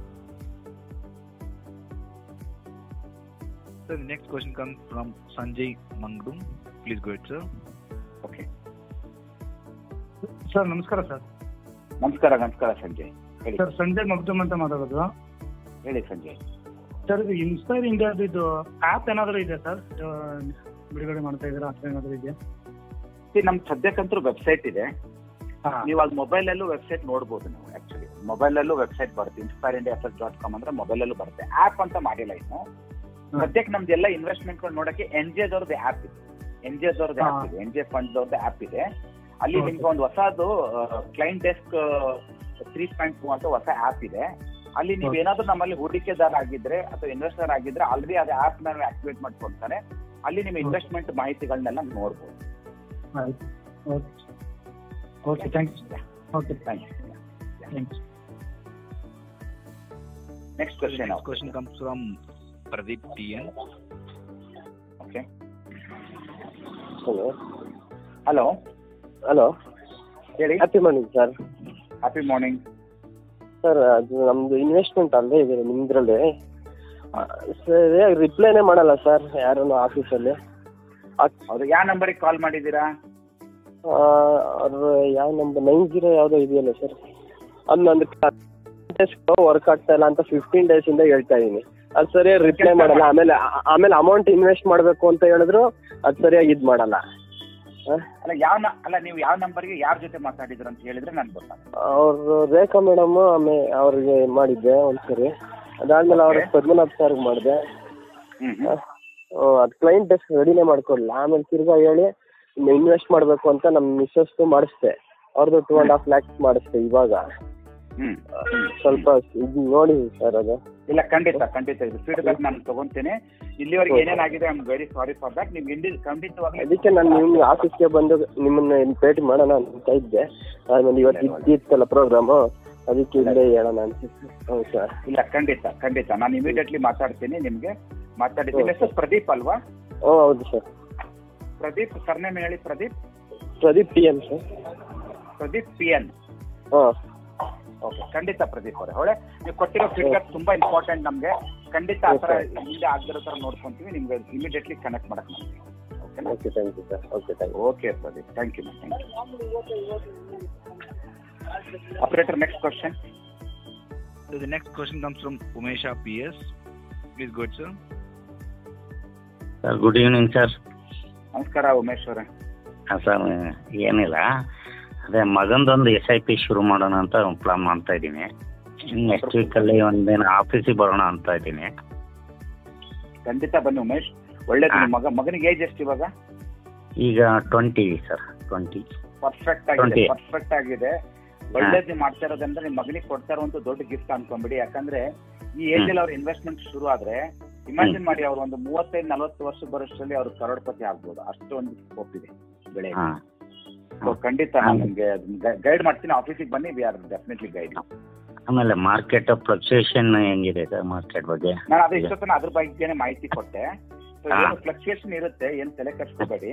So the next question comes from Sanjay Mangdum. Please go ahead, sir. Okay sir. ನಮಸ್ಕಾರ sir. ನಮಸ್ಕಾರ ಸಂಜಯ್. ಹೇಳಿ sir, Sanjay Magdum ಅಂತ ಮಾತಾಡೋದು. ಹೇಳಿ Sanjay. Sir, ಇದು inspire ಇಂಡಿಯಾದ ಇದು app ಏನಾದರೂ ಇದೆ ಸರ್? ಬಿಡುಗಡೆ ಮಾಡ್ತಾ ಇದ್ದೀರಾ ಅಥವಾ ಏನಾದರೂ ಇದೆಯಾ? ನಮ್ಮ ಸದ್ಯಕ್ಕಂತೂ ವೆಬ್ಸೈಟ್ ಇದೆ. ನೀವು ಅದು ಮೊಬೈಲಲ್ಲೂ ವೆಬ್ಸೈಟ್ ನೋಡ್ಬೋದು. ನೀವು ಆಕ್ಚುಲಿ ಮೊಬೈಲಲ್ಲೂ ವೆಬ್ಸೈಟ್ ಬರುತ್ತೆ, inspireindiafs.com ಅಂದ್ರೆ ಮೊಬೈಲಲ್ಲೂ ಬರುತ್ತೆ. ಆ್ಯಪ್ ಅಂತ ಮಾಡಿಲ್ಲ ಇನ್ನು. ಸದ್ಯಕ್ಕೆ ನಮ್ದೆಲ್ಲ ಇನ್ವೆಸ್ಟ್ಮೆಂಟ್ಗಳು ನೋಡಕ್ಕೆ NJದವ್ರದ್ದು ಆ್ಯಪ್ ಇದೆ. NJ ಫಂಡ್ಸ್ ಅವ್ರದ್ದು ಆ್ಯಪ್ ಇದೆ. ಅಲ್ಲಿ ನಿಮ್ಗೆ ಒಂದು ಹೊಸದು ಕ್ಲೈಂಟ್ ಡೆಸ್ಕ್ 3.2 ಅಂತ ಹೊಸ ಆ್ಯಪ್ ಇದೆ. ಅಲ್ಲಿ ನೀವು ಏನಾದರೂ ನಮ್ಮಲ್ಲಿ ಹೂಡಿಕೆದಾರ ಆಗಿದ್ರೆ ಅಥವಾ ಇನ್ವೆಸ್ಟರ್ ಆಗಿದ್ರೆ ಆಲ್ರೆಡಿ ಅದು ಆ್ಯಪ್ ನ ಆಕ್ಟಿವೇಟ್ ಮಾಡ್ಕೊಳ್ತಾರೆ. ಅಲ್ಲಿ ನಿಮ್ಮ ಇನ್ವೆಸ್ಟ್ಮೆಂಟ್ ಮಾಹಿತಿಗಳನ್ನೆಲ್ಲ ನೋಡ್ಬೋದು. Okay, thank you. Okay, thank you. Next The next question comes from Pradeep TN. Okay. Hello, ಹೇಳಿ. Happy morning sir. Happy morning sir. ಅದು ನಮ್ದು ಇನ್ವೆಸ್ಟ್ಮೆಂಟ್ ಅಲ್ಲೇ ಇದೆ ನಿಮ್ದ್ರಲ್ಲಿ. ಸರ್, ರಿಪ್ಲೈನೇ ಮಾಡಲ್ಲ ಸರ್ ಯಾರು ಆಫೀಸಲ್ಲಿ. ಹೌದು, ಯಾವ ನಂಬರಿಗೆ ಕಾಲ್ ಮಾಡಿದ್ದೀರಾ? ಅವ್ರು ಯಾವ ನಂಬರ್ 90 ಯಾವುದೋ ಇದೆಯಲ್ಲ ಸರ್. ಅದು ನಂದು ವರ್ಕ್ ಆಗ್ತಾ ಇಲ್ಲ ಅಂತ 15 days ಇಂದ ಹೇಳ್ತಾ ಇದೀನಿ. ಅದು ಸರಿಯಾಗಿ ರಿಪ್ಲೈ ಮಾಡಲ್ಲ. ಆಮೇಲೆ ಅಮೌಂಟ್ ಇನ್ವೆಸ್ಟ್ ಮಾಡಬೇಕು ಅಂತ ಹೇಳಿದ್ರು ಅದು ಸರಿಯಾಗಿ ಇದು ಮಾಡಲ್ಲ. ಅಲ್ಲ ನೀವು ಯಾವ ನಂಬರ್ಗೆ ಯಾರ ಜೊತೆ ಮಾತಾಡಿದ್ರು ಅಂತ ಹೇಳಿದ್ರೆ ನನ್ಗೆ ಗೊತ್ತಾಗುತ್ತೆ. ಅವರು ರೇಖಾ ಮೇಡಮ್, ಅವ್ರಿಗೆ ಮಾಡಿದ್ದೆ ಒಂದ್ಸರಿ. ಅದಾದ್ಮೇಲೆ ಅವ್ರಿಗೆ ಪದ್ಮನಾಭ್ ಸರ್ಗೆ ಮಾಡಿದೆ. ಅದು ಕ್ಲೈಂಟ್ ಡೆಸ್ಕ್ ರೆಡಿನೇ ಮಾಡ್ಕೊಡ್ಲಿಲ್ಲ. ಆಮೇಲೆ ತಿರ್ಗಾ ಹೇಳಿ ಇನ್ವೆಸ್ಟ್ ಮಾಡಬೇಕು ಅಂತ ನಮ್ಮ ಮಿಸ್ಸಸ್ದು ಮಾಡಿಸ್ದೆ. ಅವ್ರದ್ದು 2.5 lakhs ಮಾಡಿಸ್ದೆ ಇವಾಗ. ಸ್ವಲ್ಪ ಇದು ನೋಡಿ ಸರ್ ಅದು. ಇಲ್ಲ ಖಂಡಿತ ಇದು ಫೀಡ್ಬ್ಯಾಕ್ ನಾನು ತಗೊಂತೀನಿ. ಇಲ್ಲಿವರೆಗೆ ಏನೇನಾಗಿದೆ I am very sorry for that. ನಿಮ್ಗೆ ಖಂಡಿತವಾಗ್ಲೂ ಅದಕ್ಕೆ ನಾನು ನಿಮ್ಮ ಆಫೀಸ್ಗೆ ಬಂದು ನಿಮ್ಮನ್ನ ಭೇಟಿ ಮಾಡೋಣ ಅಂತ ಇದ್ದೆ. ಆಮೇಲೆ ಇವತ್ತು ಇದ್ದಿತ್ತಲ್ಲ ಪ್ರೋಗ್ರಾಮು, ಅದಕ್ಕೆ ಇಲ್ಲೇ ಹೇಳೋಣ ಅಂತ. ಹೌದು ಸರ್. ಇಲ್ಲ ಖಂಡಿತ ನಾನು ಇಮಿಡಿಯೇಟ್ಲಿ ಮಾತಾಡ್ತೀನಿ. ನಿಮ್ಗೆ ಮಾತಾಡಿದ್ದೀನಿ. ಹೆಸರು ಪ್ರದೀಪ್ ಅಲ್ವಾ? ಹೌದು ಸರ್. ಪ್ರದೀಪ್ ಸರ್ನೇಮ್ ಹೇಳಿ. Pradeep PN sir. Pradeep PN. Okay, ಖಂಡಿತ ಪ್ರದೀಪ್ ಅವರೇ ನೀವು ಕೊಟ್ಟಿರೋ ಫೀಡ್ಬ್ಯಾಕ್ ತುಂಬಾ ಇಂಪಾರ್ಟೆಂಟ್ ನಮ್ಗೆ. ಖಂಡಿತ ಆ ಥರ ಮುಂದೆ ಆಗದಿರೋ ಥರ ನೋಡ್ಕೊಂತೀವಿ. ನಿಮ್ಗೆ ಇಮಿಡಿಯೇಟ್ಲಿ ಕನೆಕ್ಟ್ ಮಾಡಕ್ ಮಾಡ್ತೀವಿ. Okay thank you sir. Okay Pradeep, thank you. Operator, next question. So the next question comes from Umesha PS. Please go ahead, sir. Sir good evening sir. ನಮಸ್ಕಾರ ಉಮೇಶ್ ಅವರೇ. ಸರ್ ಏನಿಲ್ಲ, ಅದೇ ಮಗಂದೊಂದು SIP ಶುರು ಮಾಡೋಣ ಅಂತ ಪ್ಲಾನ್ ಮಾಡ್ತಾ ಇದ್ದೀನಿ. ನೆಕ್ಸ್ಟ್ ವೀಕಲ್ಲಿ ಒಂದಿನ ಆಫೀಸಿಗೆ ಬರೋಣ ಅಂತ ಇದ್ದೀನಿ. ಖಂಡಿತ ಬನ್ನಿ ಉಮೇಶ್, ಒಳ್ಳೇದು. ಮಗನಿಗೆ ಏಜ್ ಎಷ್ಟು ಇವಾಗ? ಈಗ 20 ಸರ್. 20. ಪರ್ಫೆಕ್ಟ್ ಆಗಿದೆ. ಒಳ್ಳೇದು ಮಾಡ್ತಾ ಇರೋದ್ರಿಂದ ನಿಮ್ಮ ಮಗನಿಗೆ ಕೊಡ್ತಾ ಇರುವಂತ ದೊಡ್ಡ ಗಿಫ್ಟ್ ಅನ್ಕೊಂಡ್ಬಿಡಿ. ಯಾಕಂದ್ರೆ ಈ ಏಜ್ ಅಲ್ಲಿ ಅವ್ರ ಇನ್ವೆಸ್ಟ್ಮೆಂಟ್ ಶುರು ಆದ್ರೆ ಇಮ್ಯಾಜಿನ್ ಮಾಡಿ, ಅವ್ರು ಒಂದು 35-40 ವರ್ಷ ಬರೋಷ್ಟರಲ್ಲಿ ಅವ್ರು ಕರೋಡ್ಪತಿ ಆಗ್ಬೋದು. ಅಷ್ಟೊಂದು ಸ್ಕೋಪ್ ಇದೆ ಬೆಳೆ. ಖಂಡಿತ ನಾನು ನಿಮ್ಗೆ ಗೈಡ್ ಮಾಡ್ತೀನಿ. ಆಫೀಸಿಗೆ ಬನ್ನಿ, ವಿ ಆರ್ ಡೆಫಿನೆಟ್ಲಿ ಗೈಡ್. ಆಮೇಲೆ ಮಾರ್ಕೆಟ್ ಫ್ಲಕ್ಚುಯೇಷನ್ ಹೆಂಗಿದೆ ಸರ್? ಮಾರ್ಕೆಟ್ ಬಗ್ಗೆ ನಾನು ಅದು ಇಷ್ಟೊತ್ತನ ಅದ್ರ ಬಗ್ಗೆನೇ ಮಾಹಿತಿ ಕೊಟ್ಟೆ. ಫ್ಲಕ್ಚುಯೇಷನ್ ಇರುತ್ತೆ, ಏನ್ ತಲೆ ಕೆಡಿಸ್ಕೋಬೇಡಿ.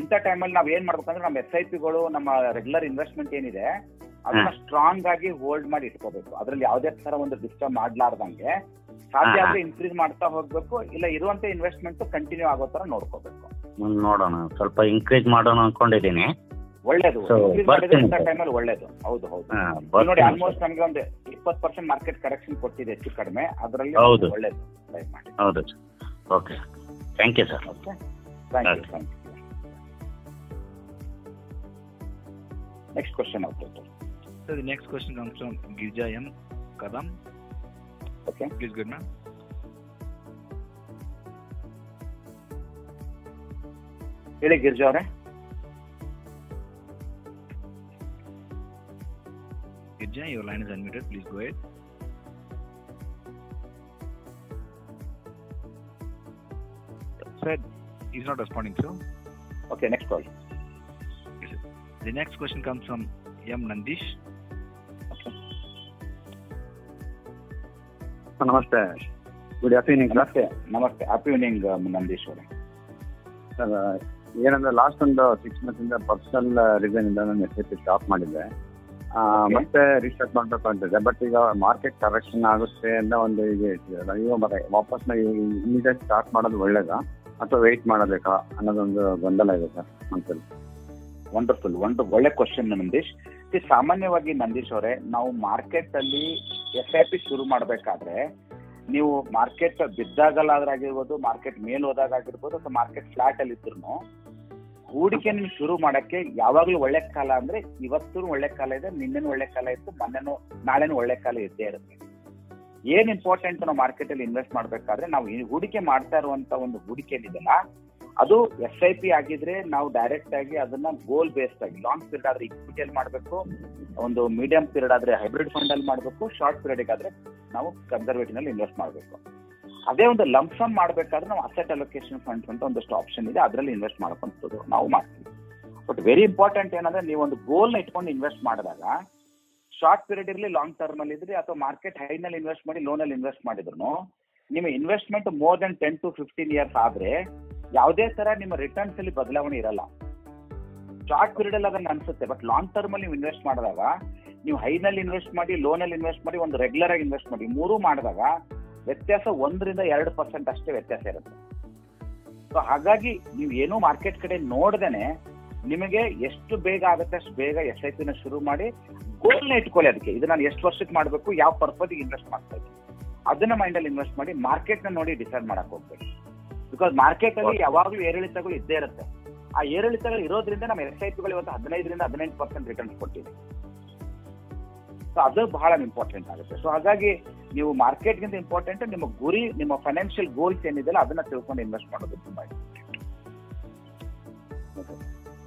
ಇಂಥ ಟೈಮಲ್ಲಿ ನಾವ್ ಏನ್ ಮಾಡ್ಬೇಕಂದ್ರೆ ನಮ್ಮ SIPಗಳು, ನಮ್ಮ ರೆಗ್ಯುಲರ್ ಇನ್ವೆಸ್ಟ್ಮೆಂಟ್ ಏನಿದೆ ಅದನ್ನ ಸ್ಟ್ರಾಂಗ್ ಆಗಿ ಹೋಲ್ಡ್ ಮಾಡಿ ಇಟ್ಕೋಬೇಕು. ಅದ್ರಲ್ಲಿ ಯಾವ್ದೇ ತರ ಒಂದು ಡಿಸ್ಟರ್ಬ್ ಮಾಡ್ಲಾರ್ದಂಗೆ ಸಾಧ್ಯ ಆದ್ರೆ ಇನ್ಕ್ರೀಸ್ ಮಾಡ್ತಾ ಹೋಗ್ಬೇಕು. ಇಲ್ಲ ಇರುವಂತ ಇನ್ವೆಸ್ಟ್ಮೆಂಟ್ ಕಂಟಿನ್ಯೂ ಆಗೋ ತರ ನೋಡ್ಕೋಬೇಕು. ನೋಡೋಣ, ಸ್ವಲ್ಪ ಇನ್ಕ್ರೀಸ್ ಮಾಡೋಣ ಅನ್ಕೊಂಡಿದ್ದೀನಿ. ಒಳ್ಳೇದು, ಟೈಮಲ್ಲಿ ಒಳ್ಳೇದು. ಹೌದು ನೋಡಿ, ಆಲ್ಮೋಸ್ಟ್ ನಮ್ಗೆ ಒಂದು 20% ಮಾರ್ಕೆಟ್ ಕರೆಕ್ಷನ್ ಕೊಟ್ಟಿದೆ ಹೆಚ್ಚು ಕಡಿಮೆ. ಅದರಲ್ಲಿ ಒಳ್ಳೇದು. ಹೌದು. Okay, thank you sir. Okay, thank you. Next question, operator. So the next question comes from Girja M. Kadam. Okay. Please go ahead, ma'am. ಹೇಳಿ ಗಿರ್ಜಾ ಅವರೇ. Girja, your line is unmuted. Please go ahead. Sir, he's not responding, sir. Okay, next call. The next question comes from M. Nandish. ನಮಸ್ತೆ, good afternoon. ನಮಸ್ತೆ, happy evening Nandish ಅವರೇ. Sir ಏನಂದ್ರೆ last ಒಂದು 6 ಮಂತ್ಸಿಂದ personal reason ಇಂದ ನಾನು SIP stop ಮಾಡಿದ್ದೆ. ಮತ್ತೆ restart ಮಾಡಬೇಕು ಅಂತಿದೆ. ಬಟ್ ಈಗ ಮಾರ್ಕೆಟ್ ಕರೆಕ್ಷನ್ ಆಗುತ್ತೆ ಅಂತ ಒಂದು ಈಗ ಇಟ್ಟಿದೆ. ಈಗ ವಾಪಸ್ ಇಮಿಡಿಯೇಟ್ ಸ್ಟಾರ್ಟ್ ಮಾಡೋದು ಒಳ್ಳೇದಾ ಅಥವಾ ವೆಯ್ಟ್ ಮಾಡಬೇಕಾ ಅನ್ನೋದೊಂದು ಗೊಂದಲ ಇದೆ ಸರ್ ಮನಸ್ಸಲ್ಲಿ. ವಂಡರ್ಫುಲ್, ಒಳ್ಳೆ ಕ್ವಶನ್ ನಂದೀಶ್. ಸಾಮಾನ್ಯವಾಗಿ ನಂದೀಶ್ ಅವರೇ, ನಾವು ಮಾರ್ಕೆಟ್ ಅಲ್ಲಿ SIP ಶುರು ಮಾಡಬೇಕಾದ್ರೆ ನೀವು ಮಾರ್ಕೆಟ್ ಬಿದ್ದಾಗಲಾದ್ರಾಗಿರ್ಬೋದು, ಮಾರ್ಕೆಟ್ ಮೇಲ್ ಹೋದಾಗಿರ್ಬೋದು, ಅಥವಾ ಮಾರ್ಕೆಟ್ ಫ್ಲಾಟ್ ಅಲ್ಲಿ ಇದ್ರು ಹೂಡಿಕೆ ನೀವು ಶುರು ಮಾಡಕ್ಕೆ ಯಾವಾಗ್ಲೂ ಒಳ್ಳೆ ಕಾಲ ಅಂದ್ರೆ ಇವತ್ತು ಒಳ್ಳೆ ಕಾಲ ಇದೆ, ನಿನ್ನೆನೂ ಒಳ್ಳೆ ಕಾಲ ಇತ್ತು, ಮೊನ್ನೆನೂ ನಾಳೆನೂ ಒಳ್ಳೆ ಕಾಲ ಇದ್ದೇ ಇರುತ್ತೆ. ಏನ್ ಇಂಪಾರ್ಟೆಂಟ್ ನಾವು ಮಾರ್ಕೆಟ್ ಅಲ್ಲಿ ಇನ್ವೆಸ್ಟ್ ಮಾಡ್ಬೇಕಾದ್ರೆ, ನಾವು ಹೂಡಿಕೆ ಮಾಡ್ತಾ ಇರುವಂತ ಒಂದು ಹೂಡಿಕೆ ಇದೆಯಲ್ಲ, ಅದು SIP ಆಗಿದ್ರೆ ನಾವು ಡೈರೆಕ್ಟ್ ಆಗಿ ಅದನ್ನ ಗೋಲ್ ಬೇಸ್ಡ್ ಆಗಿ ಲಾಂಗ್ ಪೀರಿಯಡ್ ಆದ್ರೆ ಇಕ್ವಿಟಿಯಲ್ಲಿ ಮಾಡಬೇಕು, ಒಂದು ಮೀಡಿಯಂ ಪೀರಿಯಡ್ ಆದ್ರೆ ಹೈಬ್ರಿಡ್ ಫಂಡ್ ಅಲ್ಲಿ ಮಾಡಬೇಕು, ಶಾರ್ಟ್ ಪೀರಿಯಡ್ ಆದ್ರೆ ನಾವು ಕನ್ಸರ್ವೇಟಿವ್ ನಲ್ಲಿ ಇನ್ವೆಸ್ಟ್ ಮಾಡಬೇಕು. ಅದೇ ಒಂದು ಲಂಪ್ಸಮ್ ಮಾಡಬೇಕಾದ್ರೆ ನಾವು ಅಸೆಟ್ ಅಲೋಕೇಶನ್ ಫಂಡ್ಸ್ ಅಂತ ಒಂದಷ್ಟು ಆಪ್ಷನ್ ಇದೆ, ಅದರಲ್ಲಿ ಇನ್ವೆಸ್ಟ್ ಮಾಡ್ಕೊಂಡು ನಾವು ಮಾಡ್ತೀವಿ. ಬಟ್ ವೆರಿ ಇಂಪಾರ್ಟೆಂಟ್ ಏನಂದ್ರೆ, ನೀವು ಒಂದು ಗೋಲ್ನ ಇಟ್ಕೊಂಡು ಇನ್ವೆಸ್ಟ್ ಮಾಡಿದಾಗ ಶಾರ್ಟ್ ಪೀರಿಯಡ್ ಇರಲಿ, ಲಾಂಗ್ ಟರ್ಮ್ ಅಲ್ಲಿ ಇದ್ರಿ, ಅಥವಾ ಮಾರ್ಕೆಟ್ ಹೈ ನಲ್ಲಿ ಇನ್ವೆಸ್ಟ್ ಮಾಡಿ ಲೋನ್ ಅಲ್ಲಿ ಇನ್ವೆಸ್ಟ್ ಮಾಡಿದ್ರು ನಿಮ್ಮ investment more than 10 to 15 years ಆದ್ರೆ ಯಾವುದೇ ತರ ನಿಮ್ಮ ರಿಟರ್ನ್ಸ್ ಅಲ್ಲಿ ಬದಲಾವಣೆ ಇರಲ್ಲ. ಶಾರ್ಟ್ ಪೀರಿಯಡ್ ಅಲ್ಲಿ ಅದನ್ನ ಅನ್ಸುತ್ತೆ, ಬಟ್ ಲಾಂಗ್ ಟರ್ಮ್ ಅಲ್ಲಿ ನೀವು ಇನ್ವೆಸ್ಟ್ ಮಾಡಿದಾಗ, ನೀವು ಹೈ ನಲ್ಲಿ ಇನ್ವೆಸ್ಟ್ ಮಾಡಿ, ಲೋನ್ ಅಲ್ಲಿ ಇನ್ವೆಸ್ಟ್ ಮಾಡಿ, ಒಂದು ರೆಗ್ಯುಲರ್ ಆಗಿ ಇನ್ವೆಸ್ಟ್ ಮಾಡಿ, ಮೂರು ಮಾಡಿದಾಗ ವ್ಯತ್ಯಾಸ 1-2% ಅಷ್ಟೇ ವ್ಯತ್ಯಾಸ ಇರುತ್ತೆ. ಸೊ ಹಾಗಾಗಿ ನೀವು ಏನೋ ಮಾರ್ಕೆಟ್ ಕಡೆ ನೋಡ್ದೇನೆ ನಿಮಗೆ ಎಷ್ಟು ಬೇಗ ಆಗುತ್ತೆ ಅಷ್ಟು ಬೇಗ SIP ನ ಶುರು ಮಾಡಿ ಗೋಲ್ನ ಇಟ್ಕೊಳ್ಳಿ. ಅದಕ್ಕೆ ಇದು ನಾನು ಎಷ್ಟು ವರ್ಷಕ್ಕೆ ಮಾಡಬೇಕು, ಯಾವ ಪರ್ಪಸ್ಗೆ ಇನ್ವೆಸ್ಟ್ ಮಾಡ್ತಾ ಇದ್ದೀನಿ ಅದನ್ನ ಮೈಂಡ್ ಅಲ್ಲಿ ಇನ್ವೆಸ್ಟ್ ಮಾಡಿ ಮಾರ್ಕೆಟ್ ನ ನೋಡಿ ಡಿಸೈಡ್ ಮಾಡಕ್ ಹೋಗ್ಬೇಕು. ಬಿಕಾಸ್ ಮಾರ್ಕೆಟ್ ಅಲ್ಲಿ ಯಾವಾಗಲೂ ಏರಿಳಿತಗಳು ಇದ್ದೇ ಇರುತ್ತೆ. ಆ ಏರಿಳಿತಗಳು ಇರೋದ್ರಿಂದ ನಮ್ಮ SIPಗಳು ಇವತ್ತು 15-18% ರಿಟರ್ನ್ಸ್ ಕೊಟ್ಟಿದೆ. ಸೊ ಅದು ಬಹಳ ಇಂಪಾರ್ಟೆಂಟ್ ಆಗುತ್ತೆ. ಸೊ ಹಾಗಾಗಿ ನೀವು ಮಾರ್ಕೆಟ್ಗಿಂತ ಇಂಪಾರ್ಟೆಂಟ್ ನಿಮ್ಮ ಗುರಿ, ನಿಮ್ಮ ಫೈನಾನ್ಷಿಯಲ್ ಗೋಲ್ಸ್ ಏನಿದೆಯಲ್ಲ ಅದನ್ನ ತಿಳ್ಕೊಂಡು ಇನ್ವೆಸ್ಟ್ ಮಾಡೋದು ತುಂಬಾ important.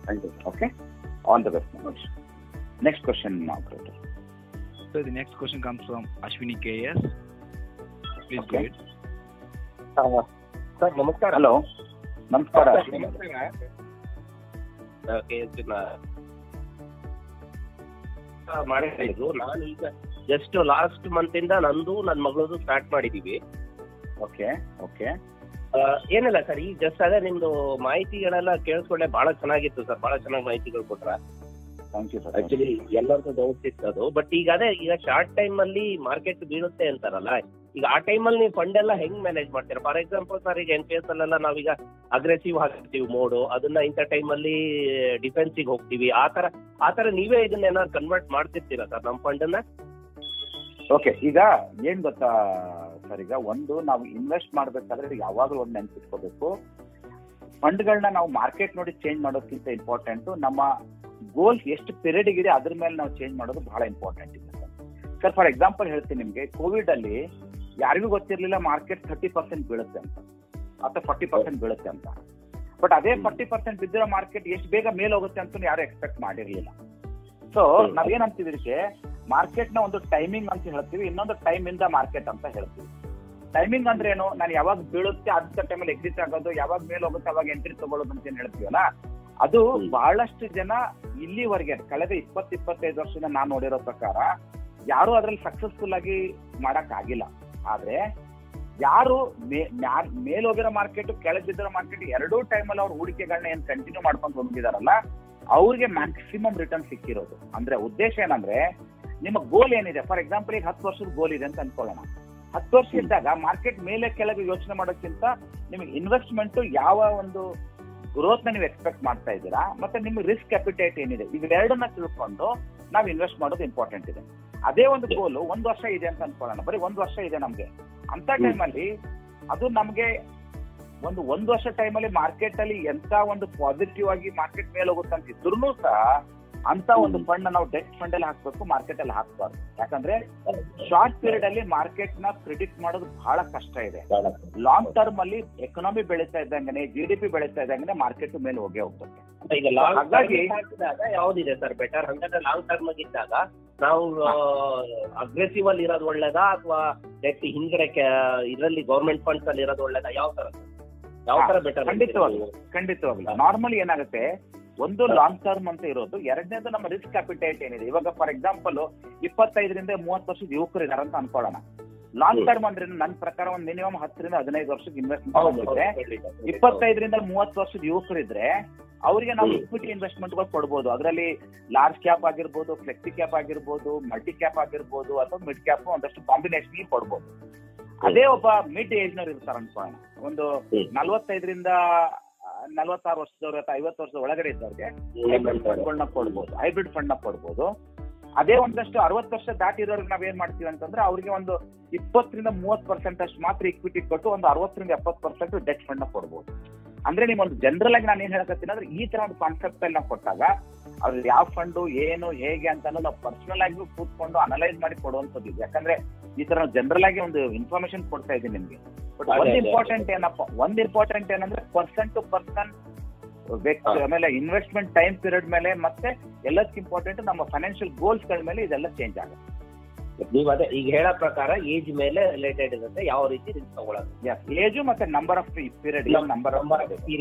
Thank you. Okay, all the best. Next question operator. So the next question comes from Ashwini KS. Please go ahead. Sir ನಮಸ್ಕಾರ. ಹಲೋ, ನಮಸ್ಕಾರ. ಮಾಡಿದ್ದು ನಾನು ಈಗ ಜಸ್ಟ್ ಲಾಸ್ಟ್ ಮಂತ್ ಇಂದ ನಂದು ನನ್ನ ಮಗಳದು ಸ್ಟಾರ್ಟ್ ಮಾಡಿದೀವಿ. Okay okay. ಏನಿಲ್ಲ ಸರ್, ಈಗ ಜಸ್ಟ್ ಅದೇ ನಿಮ್ದು ಮಾಹಿತಿಗಳೆಲ್ಲ ಕೇಳಿಸ್ಕೊಂಡೆ, ಬಹಳ ಚೆನ್ನಾಗಿತ್ತು ಸರ್, ಬಹಳ ಚೆನ್ನಾಗಿ ಮಾಹಿತಿಗಳು ಕೊಟ್ರ. Thank you sir. ಆಕ್ಚುಲಿ ಎಲ್ಲರಿಗೂ ಡೌಟ್ಸ್ ಇತ್ತು ಅದು. ಬಟ್ ಈಗ ಅದೇ ಈಗ ಶಾರ್ಟ್ ಟೈಮ್ ಅಲ್ಲಿ ಮಾರ್ಕೆಟ್ ಬೀಳುತ್ತೆ ಅಂತಾರಲ್ಲ, ಈಗ ಆ ಟೈಮಲ್ಲಿ ನೀವು ಫಂಡ್ ಎಲ್ಲ ಹೆಂಗ್ ಮ್ಯಾನೇಜ್ ಮಾಡ್ತೀರಾ? ಫಾರ್ ಎಕ್ಸಾಂಪಲ್ ಸರ್, ಈಗ NPS ಅಲ್ಲೆಲ್ಲ ನಾವೀಗ ಅಗ್ರೆಸಿವ್ ಹಾಕ್ತೀವಿ ಮೋಡು, ಅದನ್ನ ಇಂಥ ಟೈಮಲ್ಲಿ ಡಿಫೆನ್ಸಿಗೆ ಹೋಗ್ತೀವಿ, ಆ ತರ ನೀವೇ ಇದನ್ನ ಏನಾದ್ರು ಕನ್ವರ್ಟ್ ಮಾಡ್ತಿರ್ತೀರಾ ಸರ್ ನಮ್ಮ ಫಂಡನ್ನ? ಓಕೆ, ಈಗ ಏನ್ ಗೊತ್ತಾ ಸರ್, ಈಗ ಒಂದು ನಾವು ಇನ್ವೆಸ್ಟ್ ಮಾಡ್ಬೇಕಾದ್ರೆ ಯಾವಾಗಲೂ ಒಂದು ನೆನ್ಪಿಟ್ಕೋಬೇಕು, ಫಂಡ್ಗಳನ್ನ ನಾವು ಮಾರ್ಕೆಟ್ ನೋಡಿ ಚೇಂಜ್ ಮಾಡೋದಕ್ಕಿಂತ ಇಂಪಾರ್ಟೆಂಟ್ ನಮ್ಮ ಗೋಲ್ಸ್ ಎಷ್ಟು ಪೀರಿಯಡ್ ಇದೆ ಅದ್ರ ಮೇಲೆ ನಾವು ಚೇಂಜ್ ಮಾಡೋದು ಬಹಳ ಇಂಪಾರ್ಟೆಂಟ್ ಇದೆ ಸರ್. ಫಾರ್ ಎಕ್ಸಾಂಪಲ್ ಹೇಳ್ತೀನಿ ನಿಮ್ಗೆ, ಕೋವಿಡ್ ಅಲ್ಲಿ ಯಾರಿಗೂ ಗೊತ್ತಿರ್ಲಿಲ್ಲ ಮಾರ್ಕೆಟ್ 30% ಬೀಳುತ್ತೆ ಅಂತ ಅಥವಾ 40% ಬೀಳುತ್ತೆ ಅಂತ. ಬಟ್ ಅದೇ 40% ಬಿದ್ದಿರೋ ಮಾರ್ಕೆಟ್ ಎಷ್ಟು ಬೇಗ ಮೇಲೆ ಹೋಗುತ್ತೆ ಅಂತ ಯಾರು ಎಕ್ಸ್ಪೆಕ್ಟ್ ಮಾಡಿರ್ಲಿಲ್ಲ. ಸೊ ನಾವೇನಂತೀವಿ, ಇದಕ್ಕೆ ಮಾರ್ಕೆಟ್ ನ ಒಂದು ಟೈಮಿಂಗ್ ಅಂತ ಹೇಳ್ತೀವಿ, ಇನ್ನೊಂದು ಟೈಮ್ ಇಂದ ಮಾರ್ಕೆಟ್ ಅಂತ ಹೇಳ್ತೀವಿ. ಟೈಮಿಂಗ್ ಅಂದ್ರೆ ಏನು, ನಾನು ಯಾವಾಗ ಬೀಳುತ್ತೆ ಅದ್ರ ಟೈಮಲ್ಲಿ ಎಕ್ಸಿಟ್ ಆಗೋದು, ಯಾವಾಗ ಮೇಲೆ ಹೋಗುತ್ತೆ ಅವಾಗ ಎಂಟ್ರಿ ತಗೊಳ್ಳೋದು ಅಂತ ಏನ್ ಹೇಳ್ತೀವಲ್ಲ, ಅದು ಬಹಳಷ್ಟು ಜನ ಇಲ್ಲಿವರೆಗೆ ಕಳೆದ 20-25 ವರ್ಷದಿಂದ ನಾನು ನೋಡಿರೋ ಪ್ರಕಾರ ಯಾರು ಅದ್ರಲ್ಲಿ ಸಕ್ಸಸ್ಫುಲ್ ಆಗಿ ಮಾಡಕ್ ಆಗಿಲ್ಲ. ಆದ್ರೆ ಯಾರು ಮೇಲ್ ಹೋಗಿರೋ ಮಾರ್ಕೆಟ್ ಕೆಳಗೆ ಬಿದ್ದಿರೋ ಮಾರ್ಕೆಟ್ ಎರಡೂ ಟೈಮಲ್ಲಿ ಅವ್ರ ಹೂಡಿಕೆಗಳನ್ನ ಏನ್ ಕಂಟಿನ್ಯೂ ಮಾಡ್ಕೊಂಡು ಹೋಗಿದಾರಲ್ಲ, ಅವ್ರಿಗೆ ಮ್ಯಾಕ್ಸಿಮಮ್ ರಿಟರ್ನ್ ಸಿಕ್ಕಿರೋದು. ಅಂದ್ರೆ ಉದ್ದೇಶ ಏನಂದ್ರೆ, ನಿಮ್ಮ ಗೋಲ್ ಏನಿದೆ, ಫಾರ್ ಎಕ್ಸಾಂಪಲ್ ಈಗ 10 ವರ್ಷದ ಗೋಲ್ ಇದೆ ಅಂತ ಅನ್ಕೊಳ್ಳೋಣ. 10 ವರ್ಷ ಇದ್ದಾಗ ಮಾರ್ಕೆಟ್ ಮೇಲೆ ಕೆಳಗೆ ಯೋಚನೆ ಮಾಡೋಕ್ಕಿಂತ ನಿಮಗೆ ಇನ್ವೆಸ್ಟ್ಮೆಂಟ್ ಯಾವ ಒಂದು ಗ್ರೋತ್ ನ ನೀವು ಎಕ್ಸ್ಪೆಕ್ಟ್ ಮಾಡ್ತಾ ಇದ್ದೀರಾ, ಮತ್ತೆ ನಿಮ್ಮ ರಿಸ್ಕ್ ಕ್ಯಾಪಿಟೇಟ್ ಏನಿದೆ, ಇವೆರಡನ್ನ ತಿಳ್ಕೊಂಡು ನಾವು ಇನ್ವೆಸ್ಟ್ ಮಾಡೋದು ಇಂಪಾರ್ಟೆಂಟ್ ಇದೆ. ಅದೇ ಒಂದು ಗೋಲು 1 ವರ್ಷ ಇದೆ ಅಂತ ಅನ್ಕೊಳ್ಳೋಣ, ಬರೀ 1 ವರ್ಷ ಇದೆ ನಮ್ಗೆ. ಅಂತ ಟೈಮಲ್ಲಿ ಅದು ನಮ್ಗೆ ಒಂದು ವರ್ಷ ಟೈಮಲ್ಲಿ ಮಾರ್ಕೆಟ್ ಅಲ್ಲಿ ಎಂತ ಒಂದು ಪಾಸಿಟಿವ್ ಆಗಿ ಮಾರ್ಕೆಟ್ ಮೇಲೆ ಹೋಗುತ್ತೆ ಅಂತ ಇದ್ರೂ ಸಹ ಅಂತ ಒಂದು ಫಂಡ್ ನಾವು ಡೆಟ್ ಫಂಡ್ ಅಲ್ಲಿ ಹಾಕ್ಬೇಕು, ಮಾರ್ಕೆಟ್ ಅಲ್ಲಿ ಹಾಕ್ಬಾರ್ದು. ಯಾಕಂದ್ರೆ ಶಾರ್ಟ್ ಪೀರಿಯಡ್ ಅಲ್ಲಿ ಮಾರ್ಕೆಟ್ ನ ಪ್ರಿಡಿಕ್ಟ್ ಮಾಡೋದು ಬಹಳ ಕಷ್ಟ ಇದೆ. ಲಾಂಗ್ ಟರ್ಮ್ ಅಲ್ಲಿ ಎಕನಾಮಿ ಬೆಳೀತಾ ಇದ್ದಂಗೆ, GDP ಬೆಳೀತಾ ಇದ್ದಂಗೆ ಮಾರ್ಕೆಟ್ ಮೇಲೆ ಹೋಗೇ ಹೋಗ್ತದೆ. ಹಾಗಾಗಿ ಯಾವ್ದಿದೆ ಸರ್ ಬೆಟರ್? ಹಂಗಂದ್ರೆ ಲಾಂಗ್ ಟರ್ಮ್ ಇದ್ದಾಗ ನಾವು ಅಗ್ರೆಸಿವ್ ಅಲ್ಲಿ ಇರೋದು ಒಳ್ಳೇದಾ ಅಥವಾ ಡೆಟ್ ಹಿಂದ್ಗಡೆ ಇದರಲ್ಲಿ ಗವರ್ಮೆಂಟ್ ಫಂಡ್ಸ್ ಅಲ್ಲಿ ಇರೋದು ಒಳ್ಳೇದಾ? ಯಾವ ತರ ಬೆಟರ್? ಖಂಡಿತವಾಗ್ಲು ನಾರ್ಮಲಿ ಏನಾಗುತ್ತೆ, ಒಂದು ಲಾಂಗ್ ಟರ್ಮ್ ಅಂತ ಇರೋದು, ಎರಡನೇದು ನಮ್ಮ ರಿಸ್ಕ್ ಕ್ಯಾಪಿಟೇಟ್ ಏನಿದೆ. ಇವಾಗ ಫಾರ್ ಎಕ್ಸಾಂಪಲ್ 25-30 ವರ್ಷದ ಯುವಕರು ಇದಾರೆ ಅಂತ ಅನ್ಕೊಳ್ಳೋಣ. ಲಾಂಗ್ ಟರ್ಮ್ ಅಂದ್ರೆ ನನ್ನ ಪ್ರಕಾರ ಒಂದು ಮಿನಿಮಮ್ 10-15 ವರ್ಷಕ್ಕೆ ಇನ್ವೆಸ್ಟ್ಮೆಂಟ್ ಮಾಡಿದ್ರೆ, 25-30 ವರ್ಷದ ಯುವಕರು ಇದ್ರೆ ಅವರಿಗೆ ನಾವು ಇಕ್ವಿಟಿ ಇನ್ವೆಸ್ಟ್ಮೆಂಟ್ಗಳು ಕೊಡ್ಬೋದು. ಅದರಲ್ಲಿ ಲಾರ್ಜ್ ಕ್ಯಾಪ್ ಆಗಿರ್ಬೋದು, ಫ್ಲೆಕ್ಸಿ ಕ್ಯಾಪ್ ಆಗಿರ್ಬೋದು, ಮಲ್ಟಿ ಕ್ಯಾಪ್ ಆಗಿರ್ಬೋದು, ಅಥವಾ ಮಿಡ್ ಕ್ಯಾಪ್ ಒಂದಷ್ಟು ಕಾಂಬಿನೇಷನ್ ಕೊಡ್ಬೋದು. ಅದೇ ಒಬ್ಬ ಮಿಡ್ ಏಜ್ ನವ್ರು ಇರ್ತಾರೆ ಅನ್ಕೊಳ್ಳೋಣ, ಒಂದು 45-46 ವರ್ಷದವ್ರು ಅಥವಾ 50 ವರ್ಷದ ಒಳಗಡೆ ಇದ್ದವ್ರಿಗೆ ಹೈಬ್ರಿಡ್ ಫಂಡ್ಗಳನ್ನ ಕೊಡ್ಬೋದು, ಹೈಬ್ರಿಡ್ ಫಂಡ್ ನ ಕೊಡ್ಬೋದು. ಅದೇ ಒಂದಷ್ಟು 60 ವರ್ಷ ದಾಟಿರೋರ್ಗೆ ನಾವೇನ್ ಮಾಡ್ತೀವಿ ಅಂತಂದ್ರೆ, ಅವ್ರಿಗೆ ಒಂದು 20-30% ಅಷ್ಟು ಮಾತ್ರ ಇಕ್ವಿಟಿ ಕೊಟ್ಟು ಒಂದು 60-70% ಡೆಟ್ ಫಂಡ್ ನ ಕೊಡ್ಬೋದು. ಅಂದ್ರೆ ನಿಮ್ಮೊಂದು ಜನರಲ್ ಆಗಿ ನಾನು ಏನ್ ಹೇಳಕತ್ತೀನಿ ಅಂದ್ರೆ, ಈ ತರ ಒಂದು ಕಾನ್ಸೆಪ್ಟ್ ಅಲ್ಲಿ ನಾವು ಕೊಟ್ಟಾಗ ಅವ್ರು ಯಾವ ಫಂಡು ಏನು ಹೇಗೆ ಅಂತ ನಾವು ಪರ್ಸನಲ್ ಆಗಿ ಕೂತ್ಕೊಂಡು ಅನಲೈಸ್ ಮಾಡಿ ಕೊಡುವಂಥದ್ದು ಇದೆ. ಯಾಕಂದ್ರೆ ಈ ತರ ಜನರಲ್ ಆಗಿ ಒಂದು ಇನ್ಫಾರ್ಮೇಶನ್ ಕೊಡ್ತಾ ಇದ್ದೀನಿ ನಿಮ್ಗೆ. ಬಟ್ ಒಂದು ಇಂಪಾರ್ಟೆಂಟ್ ಏನಂದ್ರೆ ಪರ್ಸನ್ ಟು ಪರ್ಸನ್ ವ್ಯಕ್ತಿ, ಆಮೇಲೆ ಇನ್ವೆಸ್ಟ್ಮೆಂಟ್ ಟೈಮ್ ಪೀರಿಯಡ್ ಮೇಲೆ, ಮತ್ತೆ ಎಲ್ಲದಕ್ಕೆ ಇಂಪಾರ್ಟೆಂಟ್ ನಮ್ಮ ಫೈನಾನ್ಷಿಯಲ್ ಗೋಲ್ಸ್ ಗಳ ಮೇಲೆ ಇದೆಲ್ಲ ಚೇಂಜ್ ಆಗುತ್ತೆ. ನೀವು ಅದೇ ಈಗ ಹೇಳೋ ಪ್ರಕಾರ ಏಜ್ ಮೇಲೆ ರಿಲೇಟೆಡ್ ಇರುತ್ತೆ, ಯಾವ ರೀತಿ ರಿಸ್ಕ್ ತಗೊಳ್ಳೋದು. ಏಜು ಮತ್ತೆ number of period,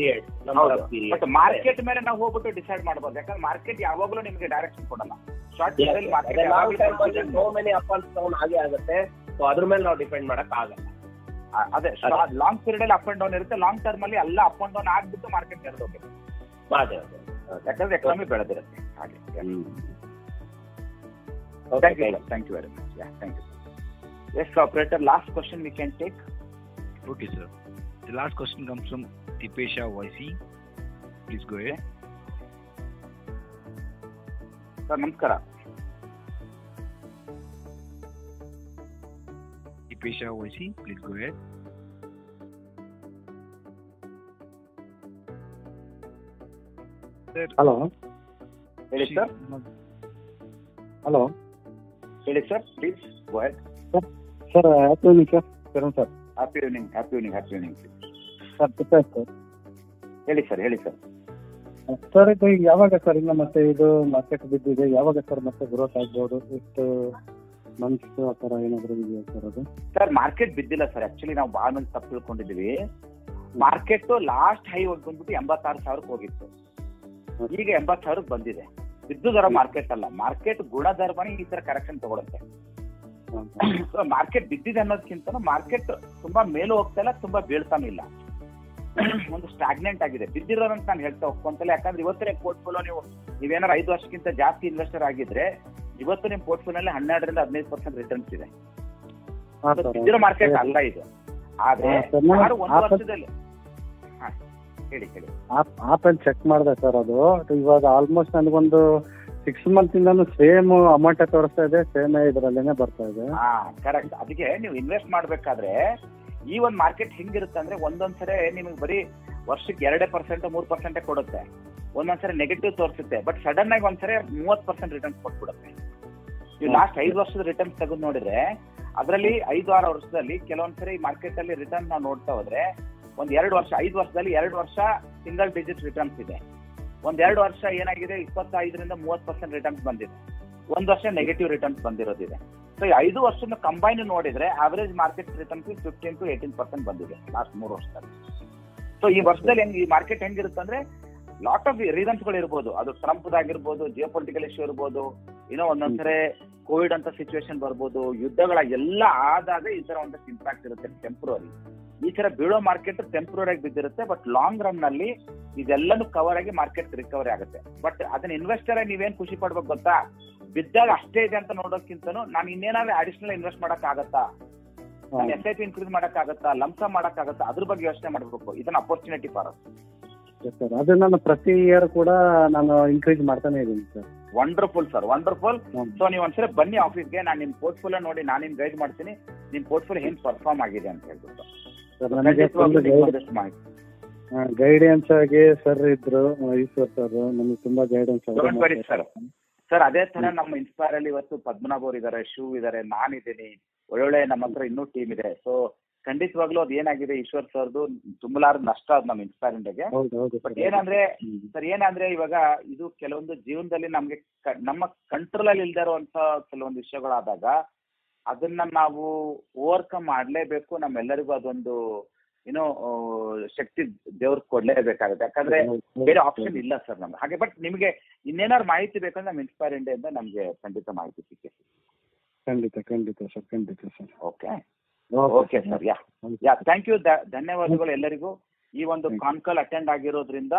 but market ಮೇಲೆ ನಾವು ಹೋಗ್ಬಿಟ್ಟು ಡಿಸೈಡ್ ಮಾಡಬಹುದು. ಯಾಕಂದ್ರೆ ಮಾರ್ಕೆಟ್ ಯಾವಾಗಲೂ ನಿಮಗೆ ಡೈರೆಕ್ಷನ್ ಕೊಡಲ್ಲ. Short period market so many up and down ಆಗೇ ಆಗುತ್ತೆ. ಸೊ ಅದ್ರ ಮೇಲೆ ನಾವು ಡಿಪೆಂಡ್ ಮಾಡಕ್ ಆಗಲ್ಲ. ಅದೇ ಲಾಂಗ್ ಪೀರಿಯಡ್ ಅಲ್ಲಿ ಅಪ್ ಅಂಡ್ ಡೌನ್ ಇರುತ್ತೆ, ಲಾಂಗ್ ಟರ್ಮ್ ಅಲ್ಲಿ ಎಲ್ಲ ಅಪ್ ಅಂಡ್ ಡೌನ್ ಆಗ್ಬಿಟ್ಟು ಮಾರ್ಕೆಟ್ ಎರಡು ಹೋಗುತ್ತೆ. ಯಾಕಂದ್ರೆ ಎಕಾನಮಿ ಬೆಳೆದಿರುತ್ತೆ ಹಾಗೆ. Thank you very much. Yeah, thank you. Yes, operator, last question we can take. Okay, sir. The last question comes from Tipesha YC. Please go ahead. Sir, namaskar. Tipesha YC, please go ahead. Sir. Hello. Hello, sir. Hello. ಹೇಳಿ sir, please go ahead. Sir happy evening sir. Sharan sir. Happy evening. Sir Tippesh sir. ಹೇಳಿ sir. Sir ಇದು ಯಾವಾಗ sir ಇನ್ನು ಮತ್ತೆ ಇದು market ಬಿದ್ದಿದೆ, ಯಾವಾಗ sir ಮತ್ತೆ ಗ್ರೋತ್ ಆಗ್ಬೋದು? ಎಷ್ಟು ಮಂತ್ಸ್ ಆ ಥರ ಏನಾದರೂ ಇದೆಯಾ ಸರ್ ಅದು? ಸರ್ ಮಾರ್ಕೆಟ್ ಬಿದ್ದಿಲ್ಲ ಸರ್. ಆಕ್ಚುಲಿ ನಾವು ಭಾಳ ಮಂದಿ ತಪ್ಪು ತಿಳ್ಕೊಂಡಿದ್ವಿ. ಮಾರ್ಕೆಟ್ ಲಾಸ್ಟ್ ಹೈ ಬಂದ್ಬಿಟ್ಟು 86,000 ಹೋಗಿತ್ತು. ಈಗ 80,000 ಬಂದಿದೆ. ಬಿದ್ದು ದರ ಮಾರ್ಕೆಟ್ ಅಲ್ಲ, ಮಾರ್ಕೆಟ್ ಗುಣಧರ್ಮನೇ ಈ ತರ ಕರೆಕ್ಷನ್ ತಗೊಳುತ್ತೆ. ಸೊ ಮಾರ್ಕೆಟ್ ಬಿದ್ದಿದೆ ಅನ್ನೋದಕ್ಕಿಂತ ಮಾರ್ಕೆಟ್ ತುಂಬಾ ಮೇಲೂ ಹೋಗ್ತಾ ಇಲ್ಲ, ತುಂಬಾ ಬೀಳ್ತಾನೂ ಇಲ್ಲ, ಒಂದು ಸ್ಟಾಗ್ನೆಂಟ್ ಆಗಿದೆ. ಬಿದ್ದಿರೋದಂತ ನಾನು ಹೇಳ್ತಾ ಹೋಗ್ಕೊಂತಲ್ಲ. ಯಾಕಂದ್ರೆ ಇವತ್ತೇ ಪೋರ್ಟ್ಫೋಲಿಯೋ ನೀವೇನಾರು 5 ವರ್ಷಕ್ಕಿಂತ ಜಾಸ್ತಿ ಇನ್ವೆಸ್ಟರ್ ಆಗಿದ್ರೆ ಇವತ್ತು ನಿಮ್ಮ ಪೋರ್ಟ್ಫೋಲಿಯೋಲ್ಲಿ 12-15% ರಿಟರ್ನ್ಸ್ ಇದೆ. ಬಿದ್ದಿರೋ ಮಾರ್ಕೆಟ್ ಅಲ್ಲ ಇದು. ಆದ್ರೆ ಯಾರು 1 ವರ್ಷದಲ್ಲಿ ಹೇಳಿ ಆಪಲ್ಲಿ ಚೆಕ್ ಮಾಡಿದೆ ಸರ್. ಅದು ಇವಾಗ ಆಲ್ಮೋಸ್ಟ್ ನನಗೊಂದು 6 ಮಂತ್ಸಿಂದನೂ ಸೇಮ್ ಅಮೌಂಟ್ ತೋರಿಸ್ತಾ ಇದೆ, ಸೇಮ್ ಇದರಲ್ಲೇನೆ ಬರ್ತಾ ಇದೆ. ಕರೆಕ್ಟ್. ಅದಕ್ಕೆ ನೀವು ಇನ್ವೆಸ್ಟ್ ಮಾಡ್ಬೇಕಾದ್ರೆ ಈ ಒಂದು ಮಾರ್ಕೆಟ್ ಹೆಂಗಿರುತ್ತೆ ಅಂದ್ರೆ ಒಂದೊಂದ್ಸರಿ ನಿಮಗೆ ಬರೀ ವರ್ಷಕ್ಕೆ 2%, 3% ಕೊಡುತ್ತೆ, ಒಂದೊಂದ್ಸರಿ ನೆಗೆಟಿವ್ ತೋರಿಸುತ್ತೆ. ಬಟ್ ಸಡನ್ ಆಗಿ ಒಂದ್ಸರಿ 30% ರಿಟರ್ನ್ಸ್ ಕೊಟ್ಬಿಡುತ್ತೆ. ನೀವು ಲಾಸ್ಟ್ 5 ವರ್ಷದ ರಿಟರ್ನ್ಸ್ ತೆಗೆದು ನೋಡಿದ್ರೆ ಅದರಲ್ಲಿ 5-6 ವರ್ಷದಲ್ಲಿ ಕೆಲವೊಂದ್ಸರಿ ಮಾರ್ಕೆಟ್ ಅಲ್ಲಿ ರಿಟರ್ನ್ ನಾವು ನೋಡ್ತಾ ಹೋದ್ರೆ ಒಂದ್ 2 ವರ್ಷ, 5 ವರ್ಷದಲ್ಲಿ 2 ವರ್ಷ ಸಿಂಗಲ್ ಡಿಜಿಟ್ ರಿಟರ್ನ್ಸ್ ಇದೆ. ಒಂದ್ 2 ವರ್ಷ ಏನಾಗಿದೆ 25-30% ರಿಟರ್ನ್ಸ್ ಬಂದಿದೆ. 1 ವರ್ಷ ನೆಗೆಟಿವ್ ರಿಟರ್ನ್ಸ್ ಬಂದಿರೋದಿದೆ. ಸೊ ಈ 5 ವರ್ಷದ ಕಂಬೈನ್ ನೋಡಿದ್ರೆ ಆವರೇಜ್ ಮಾರ್ಕೆಟ್ ರಿಟರ್ನ್ಸ್ 15-18% ಬಂದಿದೆ ಲಾಸ್ಟ್ 3 ವರ್ಷದಲ್ಲಿ. ಸೊ ಈ ವರ್ಷದಲ್ಲಿ ಈ ಮಾರ್ಕೆಟ್ ಹೆಂಗಿರುತ್ತೆ ಅಂದ್ರೆ ಲಾಟ್ ಆಫ್ ರೀಸನ್ಸ್ ಗಳು ಇರ್ಬೋದು. ಅದು ಟ್ರಂಪ್ ಆಗಿರ್ಬೋದು, ಜಿಯೋಪೊಲಿಟಿಕಲ್ ಇಶ್ಯೂ ಇರ್ಬೋದು, ಒಂದೊಂದ್ಸರಿ ಕೋವಿಡ್ ಅಂತ ಸಿಚುವೇಶನ್ ಬರ್ಬೋದು, ಯುದ್ಧಗಳ ಎಲ್ಲ ಆದಾಗ ಈ ತರ ಒಂದಷ್ಟು ಇಂಪ್ಯಾಕ್ಟ್ ಇರುತ್ತೆ ಟೆಂಪ್ರರಿ. ಈ ತರ ಬೀಳೋ ಮಾರ್ಕೆಟ್ ಟೆಂಪ್ರರಿ ಆಗಿ ಬಿದ್ದಿರುತ್ತೆ. ಬಟ್ ಲಾಂಗ್ ರನ್ ನಲ್ಲಿ ಇದೆಲ್ಲನೂ ಕವರ್ ಆಗಿ ಮಾರ್ಕೆಟ್ ರಿಕವರಿ ಆಗುತ್ತೆ. ಬಟ್ ಅದನ್ನ ಇನ್ವೆಸ್ಟರ್ ಆಗಿ ನೀವೇನ್ ಖುಷಿ ಪಡ್ಬೇಕು ಗೊತ್ತಾ? ಬಿದ್ದಾಗ ಅಷ್ಟೇ ಇದೆ ಅಂತ ನೋಡೋಕ್ಕಿಂತನೂ ನಾನು ಇನ್ನೇನಾದ್ರೂ ಅಡಿಷನಲ್ ಇನ್ವೆಸ್ಟ್ ಮಾಡಕ್ ಆಗತ್ತಾ, ನಾನು SIP ಇನ್ಕ್ರೀಸ್ ಮಾಡಕ್ ಆಗತ್ತಾ, ಲಂಸ ಮಾಡಕ್ ಆಗತ್ತಾ, ಅದ್ರ ಬಗ್ಗೆ ಯೋಚನೆ ಮಾಡ್ಬೇಕು. ಇದನ್ನ ಅಪರ್ಚುನಿಟಿ ಫಾರ್ ಅಸ್. ಅದು ನಾನು ಪ್ರತಿ ಇಯರ್ ಕೂಡ ನಾನು ಇನ್ಕ್ರೀಸ್ ಮಾಡ್ತಾನೆ ಇದ್ದೀನಿ sir. Wonderful sir, wonderful. So ನೀವು ಒಂದ್ಸರಿ ಬನ್ನಿ ಆಫೀಸ್ಗೆ, ನಾನು ನಿಮ್ ಪೋರ್ಟ್ಫೋಲಿಯೋ ನೋಡಿ ನಾನು ನಿಮ್ ಗೈಡ್ ಮಾಡ್ತೀನಿ, ನಿಮ್ ಪೋರ್ಟ್ಫೋಲಿಯೋ ಹೆಂಗ್ ಪರ್ಫಾರ್ಮ್ ಆಗಿದೆ ಅಂತ ಹೇಳ್ಬಿಟ್ಟು. ಗೈಡೆನ್ಸ್ ಆಗಿ ಸರ್ ಇದ್ರು, ಈಶ್ವರ್ ಸರ್, ನಮಗೆ ತುಂಬಾ ಗೈಡೆನ್ಸ್ ಸರ್. ಅದೇ ತರ ನಮ್ಮ ಇನ್ಸ್ಪೈರ್ ಅಲ್ಲಿ ಇವತ್ತು ಪದ್ಮನಾಭ್ ಅವ್ರು ಇದಾರೆ, ಶಿವ್ ಇದಾರೆ, ನಾನಿದ್ದೀನಿ, ಒಳ್ಳೊಳ್ಳೆ ನಮ್ಮ ಹತ್ರ ಇನ್ನೂ ಟೀಮ್ ಇದೆ. ಸೊ ಖಂಡಿತವಾಗ್ಲೂ ಅದು ಏನಾಗಿದೆ ಈಶ್ವರ್ ಸರ್ದು ತುಂಬಲಾರದ ನಷ್ಟ ಅದು ನಮ್ಮ ಇನ್ಸ್ಪೈರ್ ಇಂಡಿಯಾಗೆ. ಬಟ್ ಏನಂದ್ರೆ ಇವಾಗ ಇದು ಕೆಲವೊಂದು ಜೀವನದಲ್ಲಿ ನಮ್ಗೆ ನಮ್ಮ ಕಂಟ್ರೋಲ್ ಅಲ್ಲಿ ಇಲ್ದೇ ಇರುವಂತ ಕೆಲವೊಂದು ವಿಷಯಗಳಾದಾಗ ಅದನ್ನ ನಾವು ಓವರ್ಕಮ್ ಮಾಡ್ಲೇಬೇಕು. ನಮ್ಮೆಲ್ಲರಿಗೂ ಅದೊಂದು ಶಕ್ತಿ ದೇವ್ರ ಕೊಡ್ಲೇಬೇಕಾಗುತ್ತೆ. ಯಾಕಂದ್ರೆ ಬೇರೆ ಆಪ್ಷನ್ ಇಲ್ಲ ಸರ್ ನಮ್ಗೆ ಹಾಗೆ. ಬಟ್ ನಿಮ್ಗೆ ಇನ್ನೇನಾದ್ರು ಮಾಹಿತಿ ಬೇಕಂದ್ರೆ ನಮ್ಮ ಇನ್ಸ್ಪೈರ್ ಇಂಡಿಯಾದಿಂದ ನಮ್ಗೆ ಖಂಡಿತ ಮಾಹಿತಿ ಸಿಕ್ಕಿ. ಖಂಡಿತ sir. Okay sir. Yeah thank you. ಧನ್ಯವಾದಗಳು ಎಲ್ಲರಿಗೂ. ಈ ಒಂದು ಕಾಲ್ ಅಟೆಂಡ್ ಆಗಿರೋದ್ರಿಂದ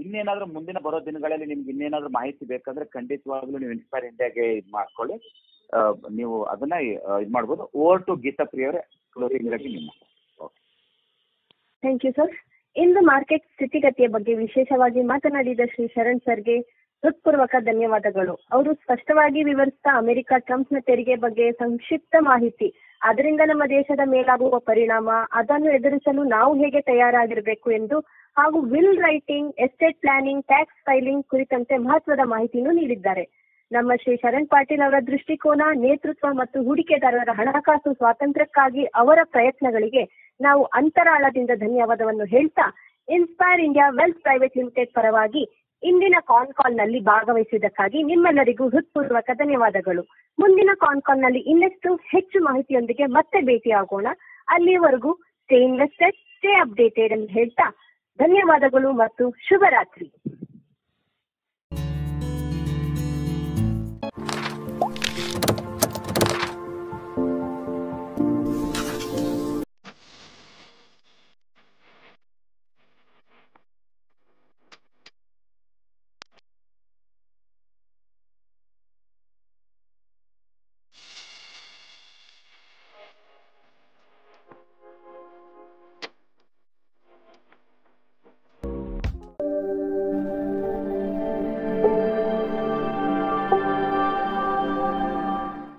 ಇನ್ನೇನಾದ್ರೂ ಮುಂದಿನ ಬರೋ ದಿನಗಳಲ್ಲಿ ನಿಮ್ಗೆ ಇನ್ನೇನಾದ್ರೂ ಮಾಹಿತಿ ಬೇಕಂದ್ರೆ ಖಂಡಿತವಾಗ್ಲೂ ನೀವು ಇನ್ಸ್ಪೈರ್ ಇಂಡಿಯಾಗೆ ಇದು ಮಾಡ್ಕೊಳ್ಳಿ. ನೀವು ಅದನ್ನ ಇದು ಮಾಡ್ಬೋದು. ಓವರ್ ಟು ಗೀತಾ ಪ್ರಿಯವರೇ, ಕ್ಲೋಸಿಂಗ್ ಆಗಿ ನಿಮ್ಮ. Thank you sir. ಇಂದು ಮಾರ್ಕೆಟ್ ಸ್ಥಿತಿಗತಿಯ ಬಗ್ಗೆ ವಿಶೇಷವಾಗಿ ಮಾತನಾಡಿದ ಶ್ರೀ ಶರಣ್ ಸರ್ಗೆ ಹೃತ್ಪೂರ್ವಕ ಧನ್ಯವಾದಗಳು. ಅವರು ಸ್ಪಷ್ಟವಾಗಿ ವಿವರಿಸಿದ ಅಮೆರಿಕ ಟ್ರಂಪ್ನ ತೆರಿಗೆ ಬಗ್ಗೆ ಸಂಕ್ಷಿಪ್ತ ಮಾಹಿತಿ, ಅದರಿಂದ ನಮ್ಮ ದೇಶದ ಮೇಲಾಗುವ ಪರಿಣಾಮ, ಅದನ್ನು ಎದುರಿಸಲು ನಾವು ಹೇಗೆ ತಯಾರಾಗಿರಬೇಕು ಎಂದು, ಹಾಗೂ will writing, estate planning, tax filing ಕುರಿತಂತೆ ಮಹತ್ವದ ಮಾಹಿತಿಯನ್ನು ನೀಡಿದ್ದಾರೆ. ನಮ್ಮ ಶ್ರೀ ಶರಣ್ ಪಾಟೀಲ್ ಅವರ ದೃಷ್ಟಿಕೋನ, ನೇತೃತ್ವ ಮತ್ತು ಹೂಡಿಕೆದಾರರ ಹಣಕಾಸು ಸ್ವಾತಂತ್ರ್ಯಕ್ಕಾಗಿ ಅವರ ಪ್ರಯತ್ನಗಳಿಗೆ ನಾವು ಅಂತರಾಳದಿಂದ ಧನ್ಯವಾದವನ್ನು ಹೇಳ್ತಾ, inspire India wealth private limited ಪರವಾಗಿ ಇಂದಿನ ಕಾಲ್ ನಲ್ಲಿ ಭಾಗವಹಿಸಿದ್ದಕ್ಕಾಗಿ ನಿಮ್ಮೆಲ್ಲರಿಗೂ ಹೃತ್ಪೂರ್ವಕ ಧನ್ಯವಾದಗಳು. ಮುಂದಿನ ಕಾಲ್ ನಲ್ಲಿ ಇನ್ನಷ್ಟು ಹೆಚ್ಚು ಮಾಹಿತಿಯೊಂದಿಗೆ ಮತ್ತೆ ಭೇಟಿಯಾಗೋಣ. ಅಲ್ಲಿಯವರೆಗೂ ಸ್ಟೇ ಇನ್ವೆಸ್ಟೆಡ್, ಸ್ಟೇ ಅಪ್ಡೇಟೆಡ್ ಎಂದು ಹೇಳ್ತಾ ಧನ್ಯವಾದಗಳು ಮತ್ತು ಶುಭರಾತ್ರಿ.